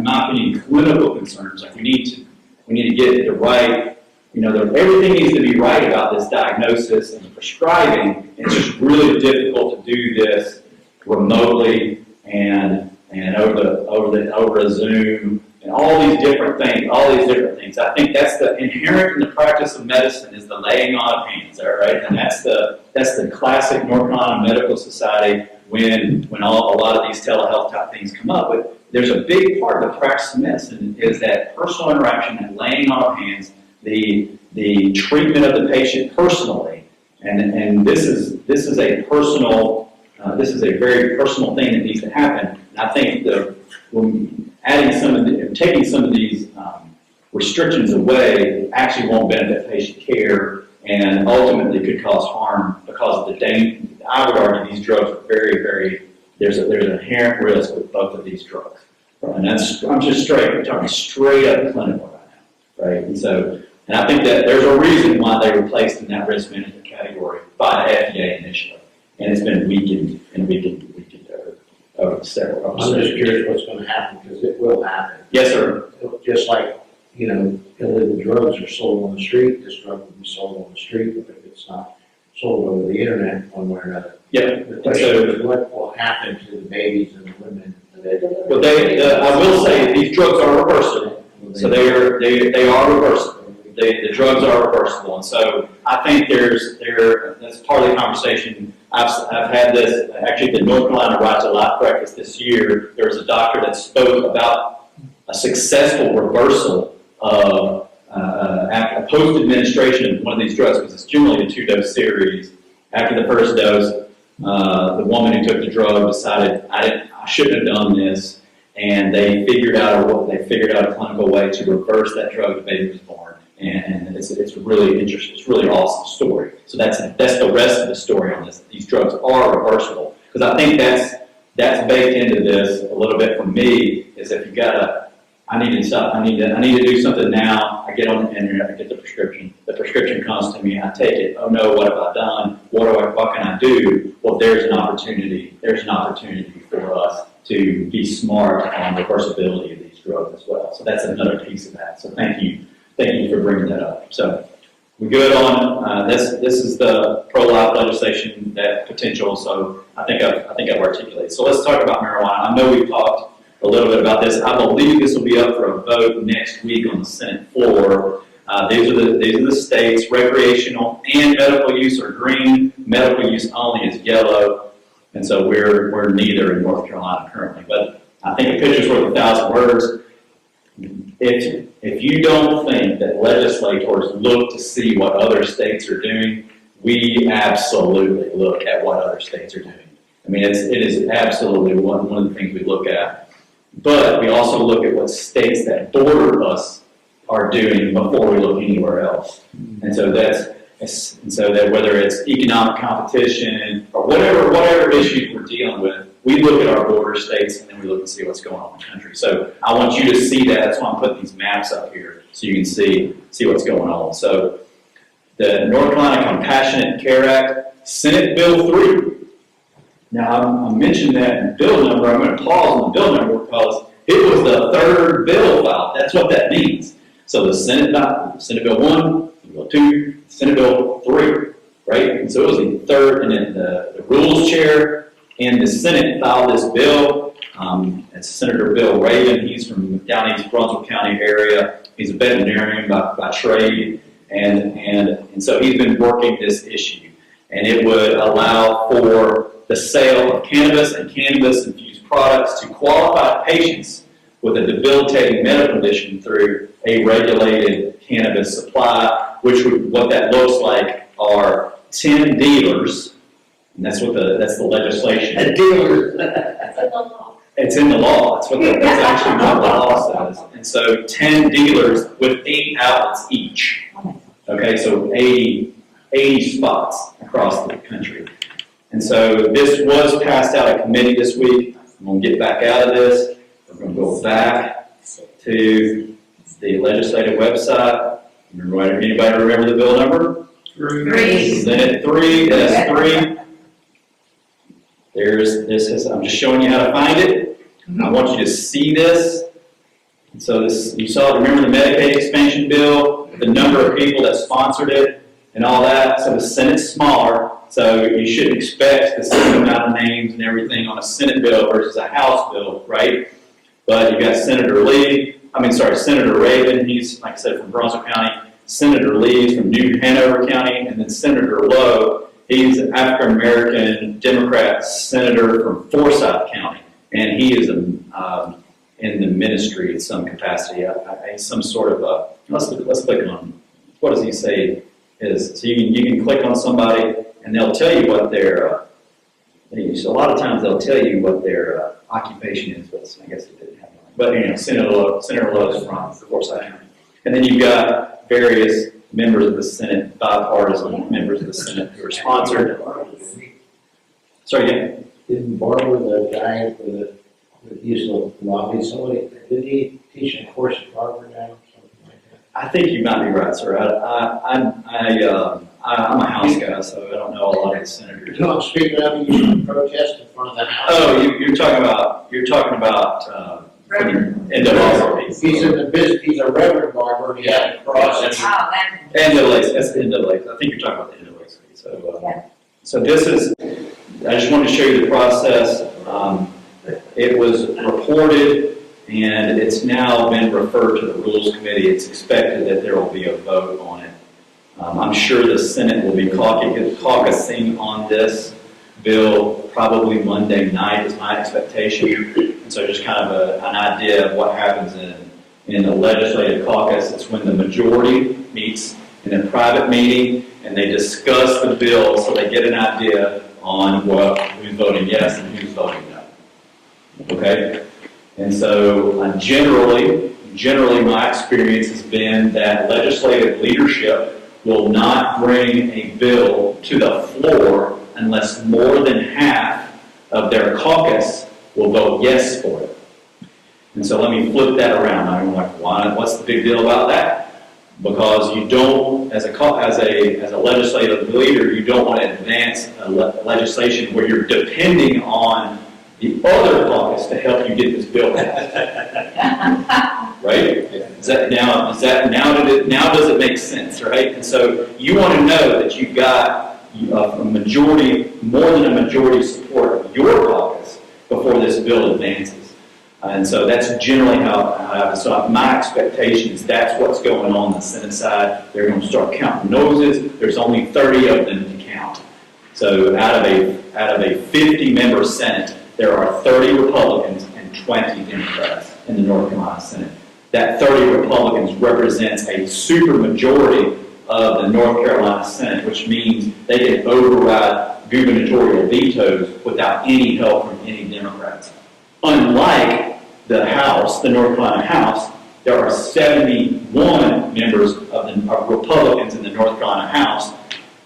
my opinion, clinical concerns. Like we need to get the right. Everything needs to be right about this diagnosis and prescribing. It's just really difficult to do this remotely and over a Zoom and all these different things. I think that's the inherent in the practice of medicine is the laying on of hands, all right? And that's the classic North Carolina Medical Society when a lot of these telehealth type things come up. But there's a big part of the practice of medicine is that personal interaction and laying on of hands, the treatment of the patient personally, and this is a personal, this is a very personal thing that needs to happen. And I think taking some of these restrictions away actually won't benefit patient care and ultimately could cause harm because of the danger. I would argue these drugs are very, very. There's an inherent risk with both of these drugs, and I'm just talking straight up clinical right now, right? And I think that there's a reason why they were placed in that risk management category by the FDA initially, and it's been weakened over several. I'm just curious what's gonna happen, because it will happen. Yes, sir. Just like, illegal drugs are sold on the street, this drug will be sold on the street, but if it's not sold over the internet one way or another. Yep. The question is what will happen to the babies and the women? But I will say these drugs are reversible, so they are reversible. The drugs are reversible, and so I think that's part of the conversation. I've had this, actually the North Carolina Right to Life breakfast this year, there was a doctor that spoke about a successful reversal of after post-administration of one of these drugs, because it's generally a 2-dose series. After the first dose, the woman who took the drug decided, I shouldn't have done this, and they figured out a clinical way to reverse that drug. The baby was born. And it's really interesting. It's a really awesome story. So that's the rest of the story on this. These drugs are reversible, because I think that's baked into this a little bit for me. Is if you I need to do something now. I get on the internet, I get the prescription. The prescription comes to me, I take it. Oh no, what have I done? What can I do? Well, there's an opportunity. There's an opportunity for us to be smart on the reversibility of these drugs as well. So that's another piece of that. So thank you. Thank you for bringing that up. So we're good on this. This is the pro-life legislation, that potential. So I think I've articulated. So let's talk about marijuana. I know we've talked a little bit about this. I believe this will be up for a vote next week on the Senate floor. These are the states. Recreational and medical use are green. Medical use only is yellow. And so we're neither in North Carolina currently. But I think a picture's worth 1,000 words. If you don't think that legislators look to see what other states are doing, we absolutely look at what other states are doing. I mean, it is absolutely one of the things we look at. But we also look at what states that border us are doing before we look anywhere else. And so that whether it's economic competition or whatever issues we're dealing with, we look at our border states and then we look and see what's going on in the country. So I want you to see that. That's why I'm putting these maps up here so you can see what's going on. So the North Carolina Compassionate Care Act, Senate Bill 3. Now, I'm mentioning that bill number, I'm gonna pause on the bill number because it was the third bill filed, that's what that means. So the Senate Bill 1, Senate Bill 2, Senate Bill 3, right? And so it was the third, and then the Rules Chair in the Senate filed this bill. It's Senator Bill Raven, he's from down East Brunswick County area. He's a veterinarian by trade, and so he's been working this issue. And it would allow for the sale of cannabis and cannabis-infused products to qualified patients with a debilitating medical condition through a regulated cannabis supply, what that looks like are 10 dealers, and that's the legislation. A dealer. It's in the law. That's actually what the law says. And so 10 dealers with 8 outlets each. Okay, so 80 spots across the country. And so this was passed out of committee this week. I'm going to get back out of this. We're going to go back to the legislative website. Anybody remember the bill number? 3. Senate 3, S3. I'm just showing you how to find it. I want you to see this. So you saw, remember the Medicaid expansion bill, the number of people that sponsored it and all that. So the Senate's smaller, so you shouldn't expect the same amount of names and everything on a Senate bill versus a House bill, right? But you got Senator Raven, he's, like I said, from Brunswick County. Senator Lee's from New Hanover County, and then Senator Lowe, he's an African-American Democrat senator from Forsyth County, and he is in the ministry in some capacity. Some sort of a, let's click on, what does he say is, so you can click on somebody, and they'll tell you what their, a lot of times they'll tell you what their occupation is, but I guess it didn't have one. But Senator Lowe is from Forsyth County. And then you've got various members of the Senate, bipartisan members of the Senate who are sponsored. Sorry, again? Didn't Barbara, the guy that used to lobby somebody, did he teach a course at Harvard now, something like that? I think you might be right, sir. I'm a House guy, so I don't know a lot of the senators. No, I'm speaking of, you should protest in front of the House. Oh, you're talking about NAACP. He's in the business, he's a reverend barber, he had a cross. That's Wow, that. NAACP, that's the NAACP. I think you're talking about the NAACP. So this is, I just wanted to show you the process. It was reported, and it's now been referred to the Rules Committee. It's expected that there will be a vote on it. I'm sure the Senate will be caucusing on this bill probably Monday night is my expectation. And so just kind of an idea of what happens in the legislative caucus. It's when the majority meets in a private meeting and they discuss the bill so they get an idea on who's voting yes and who's voting no. Okay? And so generally my experience has been that legislative leadership will not bring a bill to the floor unless more than half of their caucus will vote yes for it. And so let me flip that around. I'm like, what's the big deal about that? Because you don't, as a legislative leader, you don't want to advance legislation where you're depending on the other caucus to help you get this bill passed. Right? Now does it make sense, right? And so you want to know that you've got a majority, more than a majority support of your caucus before this bill advances. And so that's generally how it happens. So my expectation is that's what's going on the Senate side. They're going to start counting noses. There's only 30 of them to count. So out of a 50-member Senate, there are 30 Republicans and 20 Democrats in the North Carolina Senate. That 30 Republicans represents a supermajority of the North Carolina Senate, which means they can override gubernatorial vetoes without any help from any Democrats. Unlike the House, the North Carolina House, there are 71 members of Republicans in the North Carolina House,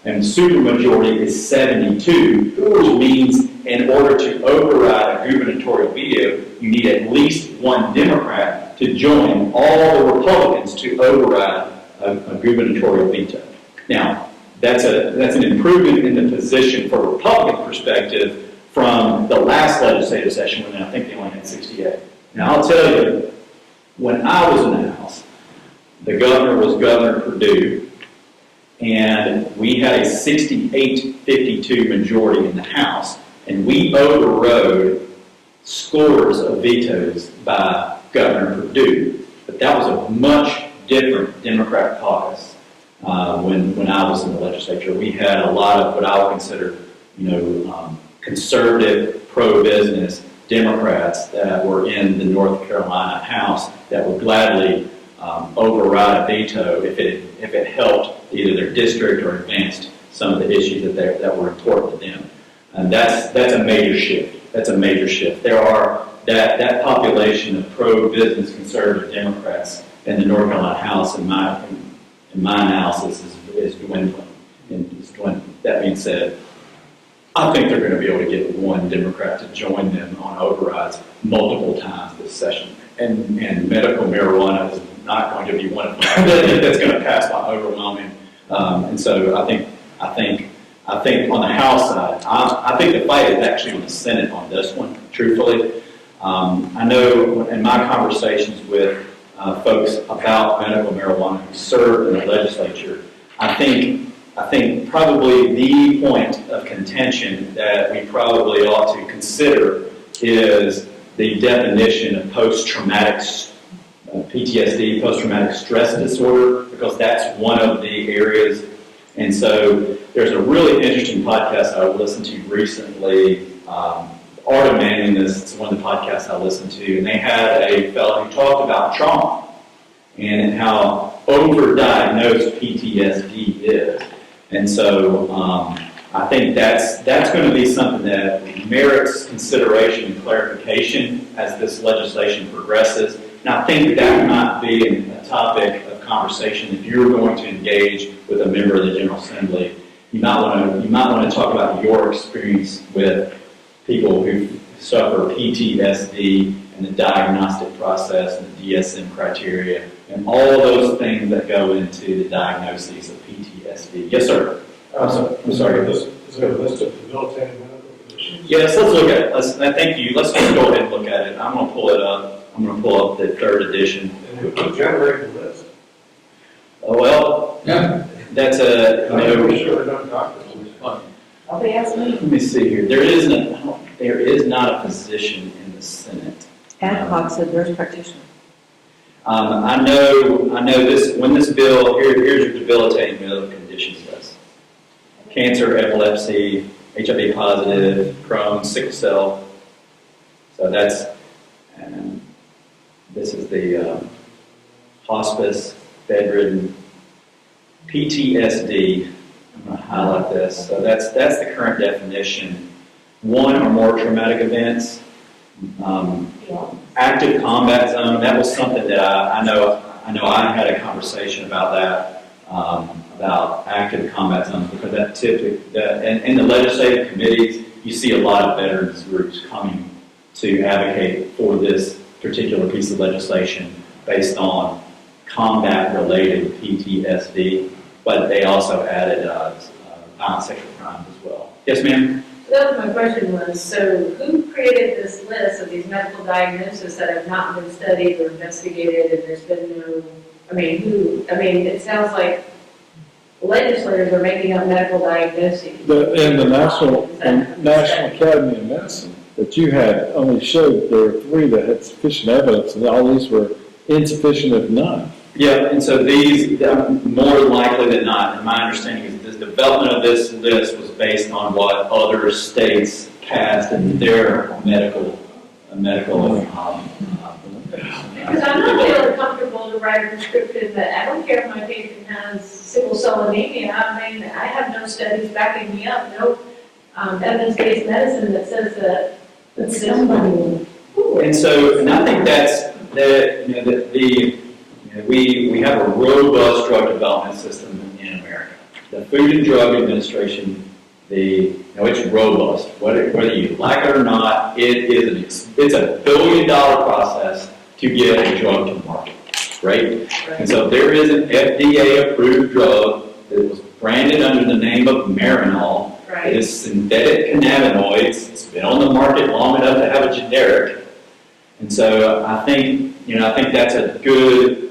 and supermajority is 72, which means in order to override a gubernatorial veto, you need at least one Democrat to join all the Republicans to override a gubernatorial veto. Now, that's an improvement in the position from a Republican perspective from the last legislative session, when I think they only had 68. Now, I'll tell you, when I was in the House, the governor was Governor Perdue, and we had a 68-52 majority in the House, and we overrode scores of vetoes by Governor Perdue. But that was a much different Democrat caucus when I was in the legislature. We had a lot of what I would consider, conservative, pro-business Democrats that were in the North Carolina House that would gladly override a veto if it helped either their district or advanced some of the issues that were important to them. And that's a major shift. That's a major shift. There are that population of pro-business conservative Democrats in the North Carolina House, in my analysis, is dwindling. That being said, I think they're going to be able to get one Democrat to join them on overrides multiple times this session. And medical marijuana is not going to be one of them that's going to pass by overwhelming. And so I think on the House side, I think the fight is actually on the Senate on this one, truthfully. I know in my conversations with folks about medical marijuana who serve in the legislature, I think probably the point of contention that we probably ought to consider is the definition of post-traumatic PTSD, post-traumatic stress disorder, because that's one of the areas. And so there's a really interesting podcast I listened to recently, Art of Manliness. It's one of the podcasts I listened to, and they had a fellow who talked about trauma and how overdiagnosed PTSD is. And so I think that's going to be something that merits consideration and clarification as this legislation progresses. And I think that might be a topic of conversation if you're going to engage with a member of the General Assembly. You might want to talk about your experience with people who suffer PTSD and the diagnostic process and the DSM criteria and all those things that go into the diagnosis of PTSD. Yes, sir. I'm sorry. Is there a list of debilitating medical conditions? Yes, let's look at it. Thank you. Let's just go ahead and look at it. I'm going to pull it up. I'm going to pull up the third edition. And who generated the list? Oh, well, that's a, I'm pretty sure they're not doctors. I'll be asking. let me see here. There is not a position in the Senate. Adcock said nurse practitioner. I know this, when this bill, here's your debilitating medical conditions list. Cancer, epilepsy, HIV positive, Crohn's, sickle cell. So that's, and this is the hospice, bedridden, PTSD. I'm going to highlight this. So that's the current definition. One or more traumatic events. Active combat zone, that was something that I know I had a conversation about that, about active combat zones, because that typically, in the legislative committees, you see a lot of veterans groups coming to advocate for this particular piece of legislation based on combat-related PTSD, but they also added violent sexual crimes as well. Yes, ma'am? That was my question was, so who created this list of these medical diagnoses that have not been studied or investigated and there's been no, it sounds like legislators are making up medical diagnoses. In the National Academy of Medicine that you had only showed there were 3 that had sufficient evidence and all these were insufficient if none. Yeah, and so these, more likely than not, and my understanding is the development of this list was based on what other states passed in their medical. Because I'm not feeling comfortable to write a prescription that, I don't care if my patient has sickle cell anemia, I have no studies backing me up, no evidence-based medicine that says that somebody. And I think that's we have a robust drug development system in America. The Food and Drug Administration, it's robust. Whether you like it or not, it's a $1 billion process to get a drug to market, right? And so there is an FDA-approved drug that was branded under the name of Marinol. Right. this synthetic cannabinoids. It's been on the market long enough to have a generic. And so I think that's a good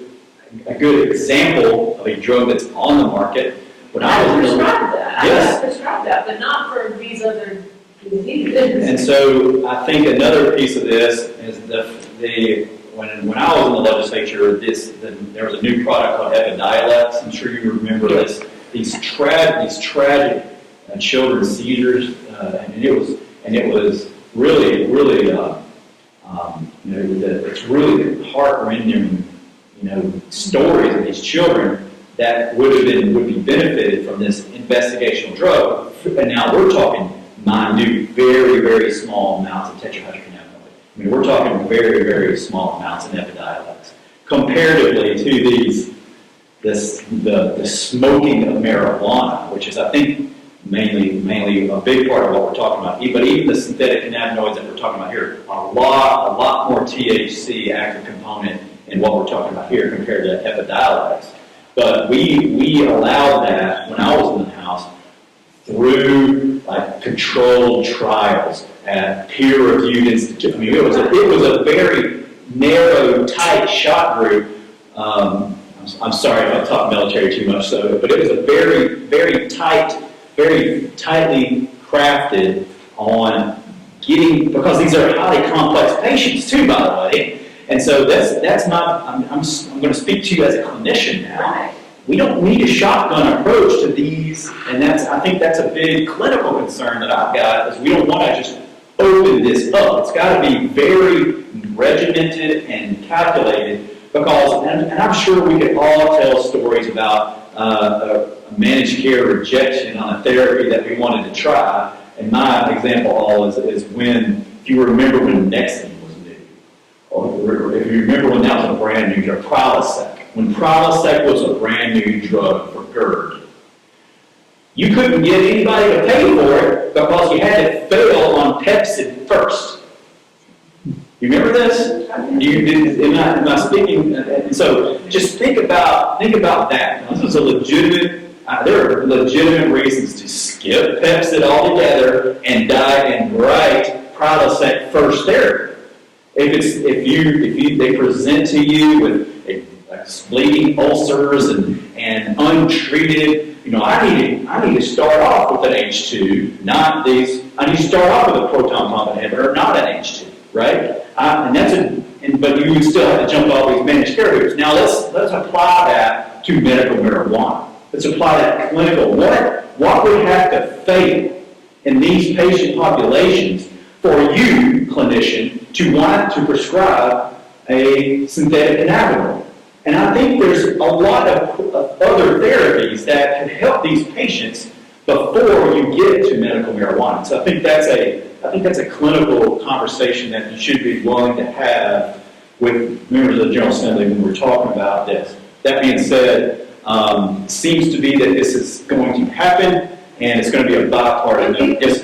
example of a drug that's on the market. When I was in the, prescribed that, Yes. I prescribed that, but not for these other diseases. and so I think another piece of this is when I was in the legislature, there was a new product called Epidiolex. I'm sure you remember this. These tragic children's seizures, and it was really, it's really heart-rending, stories of these children that would be benefited from this investigational drug. And now we're talking minute, very, very small amounts of tetrahydrocannabinol. I mean, we're talking very, very small amounts of Epidiolex comparatively to the smoking of marijuana, which is, I think, mainly a big part of what we're talking about. But even the synthetic cannabinoids that we're talking about here, a lot more THC active component in what we're talking about here compared to Epidiolex. But we allowed that when I was in the House through like controlled trials at peer-reviewed institutions. I mean, it was a very narrow, tight shot group. I'm sorry if I talk military too much, but it was a very, very tightly crafted on getting, because these are highly complex patients too, by the way. And so I'm going to speak to you as a clinician now. Right. We don't need a shotgun approach to these, and I think that's a big clinical concern that I've got, is we don't want to just open this up. It's got to be very regimented and calculated, because, and I'm sure we could all tell stories about a managed care rejection on a therapy that we wanted to try. And my example is when, if you remember when Nexin was new, or if you remember when that was a brand new drug, Prilosec. When Prilosec was a brand new drug for GERD, you couldn't get anybody to pay for it because you had to fail on Pepsid first. You remember this? Am I speaking? And so just think about that. This is a legitimate. There are legitimate reasons to skip Pepsid altogether and write Prilosec first therapy. If they present to you with bleeding ulcers and untreated, I need to start off with an H2, not these. I need to start off with a proton pump inhibitor, not an H2, right? But you would still have to jump all these managed care hoops. Now let's apply that to medical marijuana. Let's apply that clinical. What would have to fail in these patient populations for you, clinician, to want to prescribe a synthetic cannabinoid? And I think there's a lot of other therapies that can help these patients before you get to medical marijuana. So I think that's a clinical conversation that you should be willing to have with members of the General Assembly when we're talking about this. That being said, it seems to be that this is going to happen, and it's going to be a bipartisan. Yes.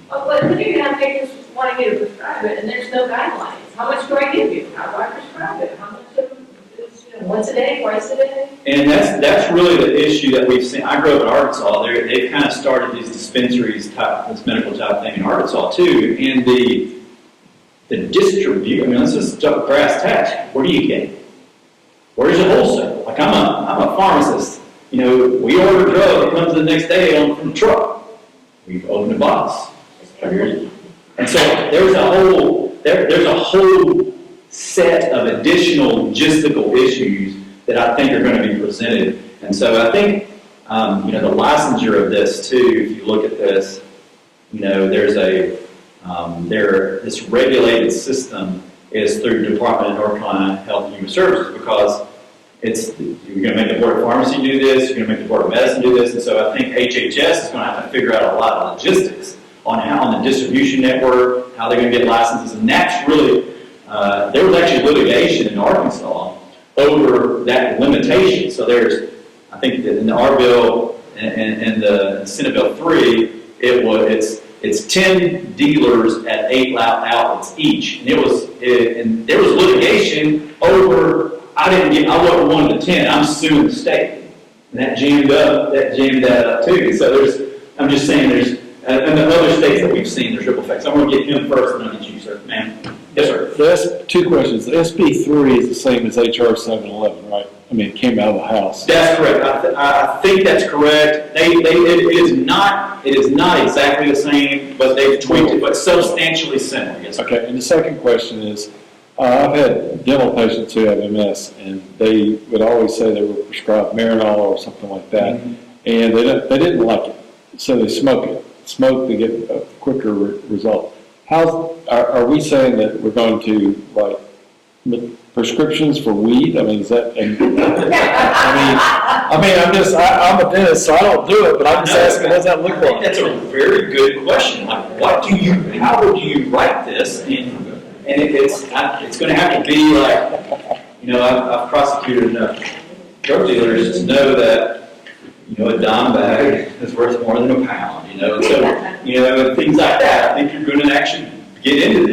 But when you have patients wanting you to prescribe it, and there's no guidelines, how much do I give you? How do I prescribe it? How much is, once a day, twice a day? And that's really the issue that we've seen. I grew up in Arkansas. They've kind of started these dispensaries type, this medical type thing in Arkansas too. And the distribution, let's just talk brass tacks. Where do you get it? Where's your wholesale? Like I'm a pharmacist. We order a drug, it comes the next day from the truck. We open the box. And so there's a whole set of additional logistical issues that I think are going to be presented. And so I think, the licensure of this too, if you look at this, there's this regulated system is through Department of North Carolina Health and Human Services, because you're going to make the Board of Pharmacy do this, you're going to make the Board of Medicine do this, and so I think HHS is going to have to figure out a lot of logistics on the distribution network, how they're going to get licenses, and that's really, there was actually litigation in Arkansas over that limitation. So I think that in our bill and the Senate Bill 3, it's 10 dealers at 8 outlets each, and there was litigation over. I wasn't one of the 10. I'm suing the state, and that jammed that up too. So I'm just saying and the other states that we've seen, there's ripple effects. I'm gonna get him first, and then I'll get you, sir. Ma'am? Yes, sir. That's two questions. SB 3 is the same as HR 711, right? I mean, it came out of the House. That's correct. I think that's correct. It is not exactly the same, but they've tweaked it, but substantially similar, yes, sir. Okay, and the second question is, I've had dental patients who have MS, and they would always say they were prescribed Marinol or something like that, and they didn't like it, so they smoke it. Smoke to get a quicker result. Are we saying that we're going to, like, prescriptions for weed? I mean, is that, I'm a dentist, so I don't do it, but I'm just asking, what does that look like? That's a very good question. Like, how would you write this? And it's going to have to be like, I've prosecuted enough drug dealers to know that, a dime bag is worth more than a pound, and so, and things like that. I think you're going to actually get into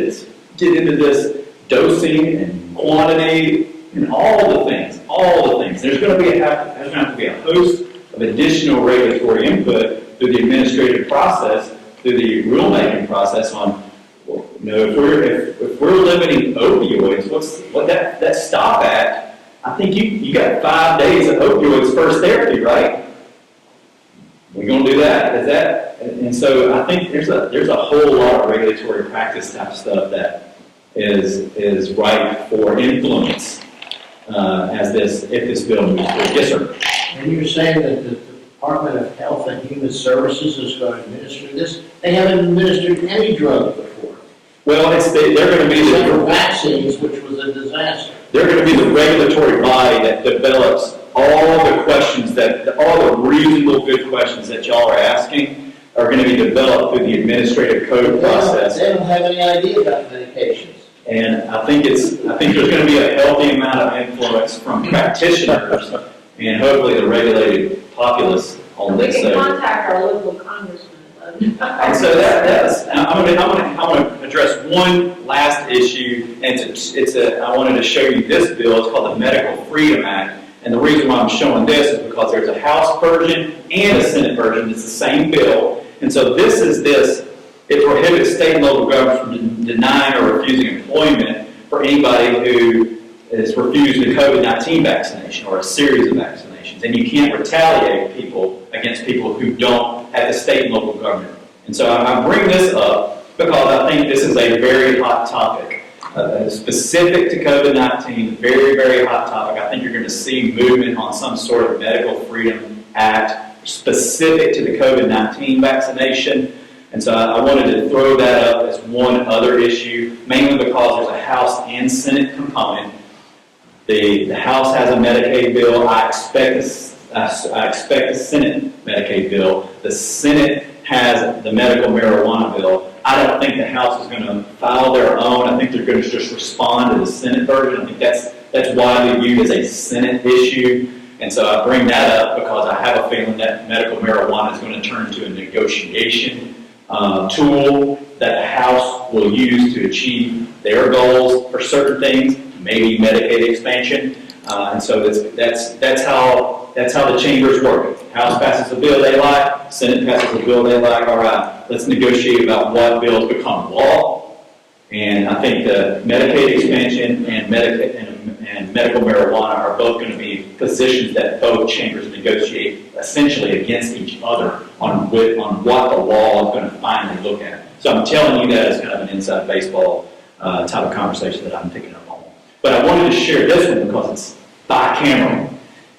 this dosing and quantity and all the things. There's going to have to be a host of additional regulatory input through the administrative process, through the rulemaking process on, if we're limiting opioids, what that stop at? I think you got 5 days of opioids first therapy, right? We're going to do that. And so I think there's a whole lot of regulatory practice type stuff that is ripe for influence if this bill moves through. Yes, sir. And you're saying that the Department of Health and Human Services is going to administer this? They haven't administered any drugs before. Well, they're going to be Except for vaccines, which was a disaster. They're going to be the regulatory body that develops all the questions all the reasonable good questions that y'all are asking are going to be developed through the administrative code process. They don't have any idea about medications. And I think there's going to be a healthy amount of influence from practitioners and hopefully the regulated populace on We this. can contact our local congressman. And so I'm going to address one last issue, and I wanted to show you this bill. It's called the Medical Freedom Act. And the reason why I'm showing this is because there's a House version and a Senate version. It's the same bill. And so it prohibits state and local governments from denying or refusing employment for anybody who is refused a COVID-19 vaccination or a series of vaccinations. And you can't retaliate against people who don't at the state and local government. And so I bring this up because I think this is a very hot topic. Specific to COVID-19, very, very hot topic. I think you're going to see movement on some sort of Medical Freedom Act specific to the COVID-19 vaccination. And so I wanted to throw that up as one other issue, mainly because there's a House and Senate component. The House has a Medicaid bill. I expect a Senate Medicaid bill. The Senate has the medical marijuana bill. I don't think the House is going to file their own. I think they're going to just respond to the Senate version. I think that's widely viewed as a Senate issue. And so I bring that up because I have a feeling that medical marijuana is going to turn into a negotiation tool that the House will use to achieve their goals for certain things, maybe Medicaid expansion. And so that's how the chambers work. House passes a bill they like, Senate passes a bill they like. All right, let's negotiate about what bills become law. And I think the Medicaid expansion and medical marijuana are both going to be positions that both chambers negotiate essentially against each other on what the law is going to finally look at. So I'm telling you that as kind of an inside baseball type of conversation that I'm picking up on. But I wanted to share this one because it's bicameral.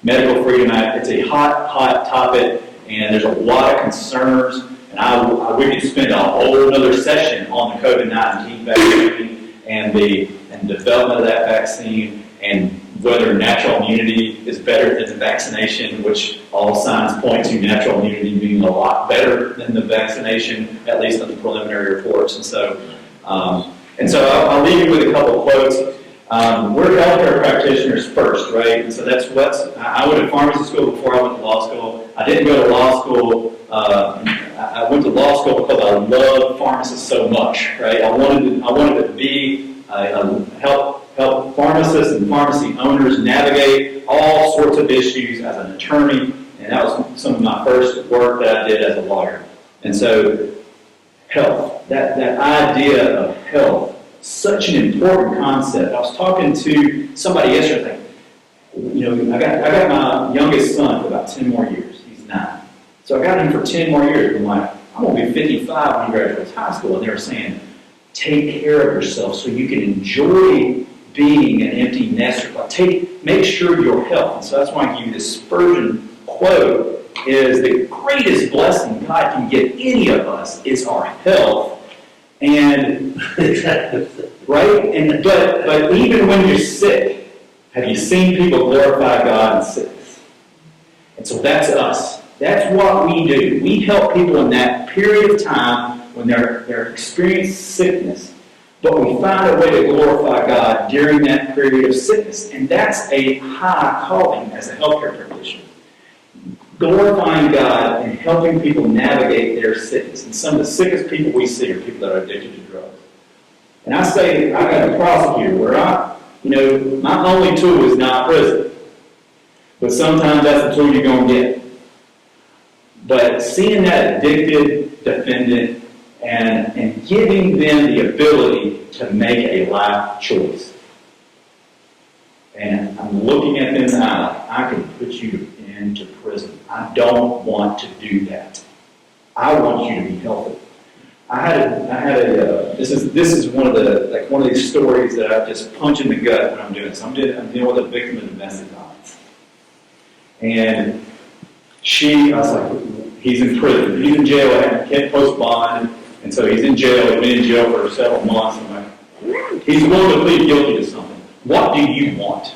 Medical Freedom Act, it's a hot topic, and there's a lot of concerns, and we could spend a whole other session on the COVID-19 vaccine and the development of that vaccine and whether natural immunity is better than the vaccination, which all signs point to natural immunity being a lot better than the vaccination, at least on the preliminary reports. And so I'll leave you with a couple of quotes. We're healthcare practitioners first, right? And so I went to pharmacy school before I went to law school. I didn't go to law school. I went to law school because I love pharmacists so much, right? I wanted to be help pharmacists and pharmacy owners navigate all sorts of issues as an attorney, and that was some of my first work that I did as a lawyer. And so health, that idea of health, such an important concept. I was talking to somebody yesterday, I got my youngest son for about 10 more years. He's 9. So I got him for 10 more years. I'm like, I'm going to be 55 when he graduates high school. And they were saying, take care of yourself so you can enjoy being an empty nester. Make sure your health. And so that's why I give you this Spurgeon quote, is the greatest blessing God can give any of us is our health. And, right? And, but even when you're sick, have you seen people glorify God in sickness? And so that's us. That's what we do. We help people in that period of time when they're experiencing sickness, but we find a way to glorify God during that period of sickness. And that's a high calling as a healthcare practitioner. Glorifying God and helping people navigate their sickness. And some of the sickest people we see are people that are addicted to drugs. And I say, I got a prosecutor where my only tool is not prison. But sometimes that's the tool you're going to get. But seeing that addicted defendant and giving them the ability to make a life choice. And I'm looking at them in the eye, I can put you into prison. I don't want to do that. I want you to be healthy. This is one of these stories that I just punch in the gut when I'm doing this. I'm dealing with a victim of domestic violence. And I was like, he's in prison. He's in jail. He can't post bond. And so he's in jail. He's been in jail for several months. I'm like, he's willing to plead guilty to something. What do you want?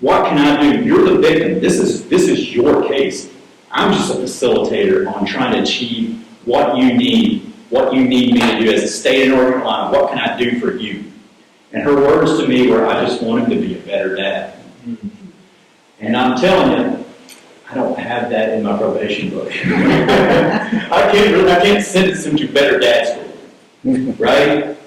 What can I do? You're the victim. This is your case. I'm just a facilitator on trying to achieve what you need me to do as a state in North Carolina. What can I do for you? And her words to me were, I just want him to be a better dad. And I'm telling you, I don't have that in my probation book. I can't sentence him to better dad school, right?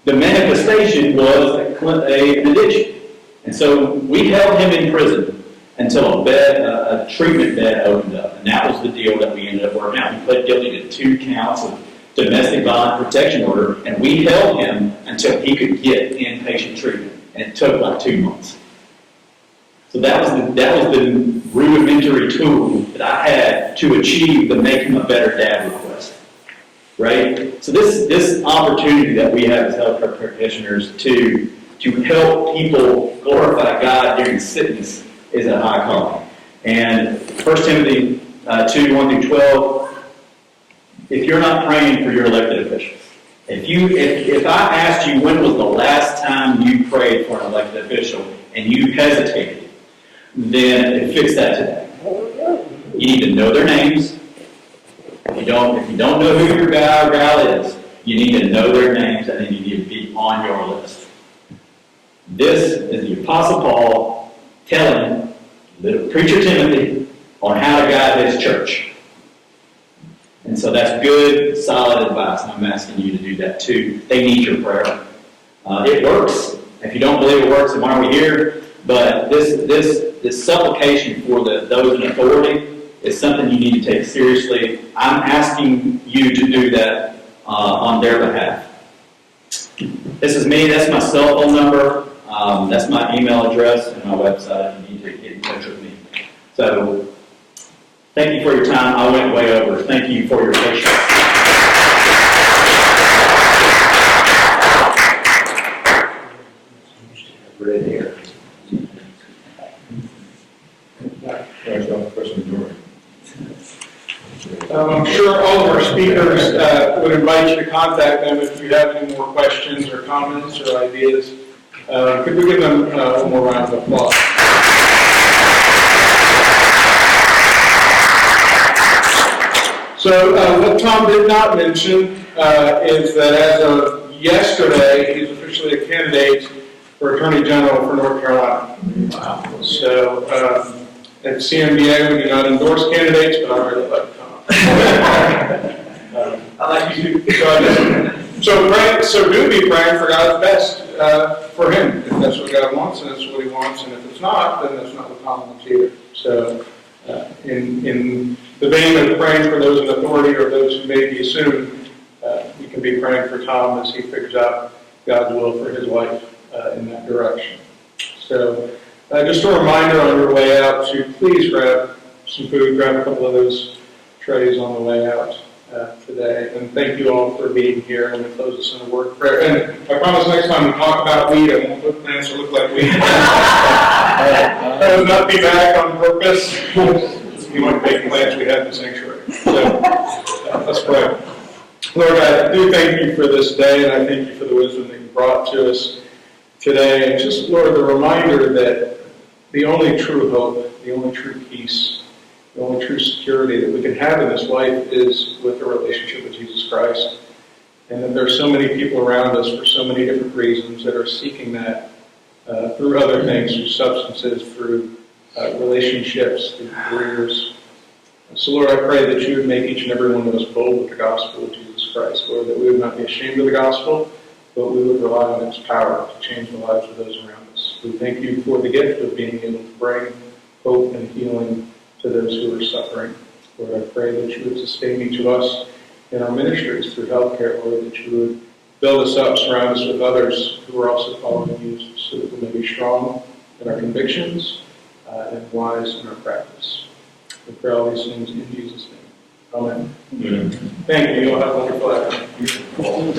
The manifestation was an addiction. And so we held him in prison until a treatment bed opened up. And that was the deal that we ended up working out. He pled guilty to 2 counts of domestic violence protection order, and we held him until he could get inpatient treatment. And it took like 2 months. So that was the rudimentary tool that I had to achieve the make him a better dad request. Right? So this opportunity that we have as healthcare practitioners to help people glorify God during sickness is a high calling. And 1 Timothy 2:1-12, if you're not praying for your elected officials, if I asked you when was the last time you prayed for an elected official and you hesitated, then fix that today. You need to know their names. If you don't know who your guy or gal is, you need to know their names and then you need to be on your list. This is the Apostle Paul telling the preacher Timothy on how to guide his church. And so that's good, solid advice, and I'm asking you to do that too. They need your prayer. It works. If you don't believe it works, then why are we here? But this supplication for those in authority is something you need to take seriously. I'm asking you to do that on their behalf. This is me. That's my cell phone number. That's my email address and my website if you need to get in touch with me. So, thank you for your time. I went way over. Thank you for your patience. Right here. I'm sure all of our speakers would invite you to contact them if you have any more questions or comments or ideas. Could we give them one more round of applause? So what Tom did not mention is that as of yesterday, he's officially a candidate for Attorney General for North Carolina. Wow. So at CMBA, we do not endorse candidates, but I really like Tom. I like you too. So do be praying for God's best for him. If that's what God wants, and that's what he wants, and if it's not, then that's not what Tom wants either. So in the vein of praying for those in authority or those who may be assumed, can be praying for Tom as he figures out God's will for his life in that direction. So just a reminder on your way out to please grab some food, grab a couple of those trays on the way out today. And thank you all for being here. And we close this in a word of prayer. And I promise next time we talk about weed, I won't put plants that look like weed. I will not be back on purpose. You might make plants we have in the sanctuary. So let's pray. Lord, I do thank you for this day, and I thank you for the wisdom that you brought to us today. And just, Lord, the reminder that the only true hope, the only true peace, the only true security that we can have in this life is with a relationship with Jesus Christ. And that there are so many people around us for so many different reasons that are seeking that through other things, through substances, through relationships, through careers. So, Lord, I pray that you would make each and every one of us bold with the gospel of Jesus Christ, Lord, that we would not be ashamed of the gospel, but we would rely on its power to change the lives of those around us. We thank you for the gift of being able to bring hope and healing to those who are suffering. Lord, I pray that you would sustain each of us in our ministries through healthcare, Lord, that you would build us up, surround us with others who are also following you, so that we may be strong in our convictions and wise in our practice. We pray all these things in Jesus' name. Amen. Thank you. You all have a wonderful afternoon.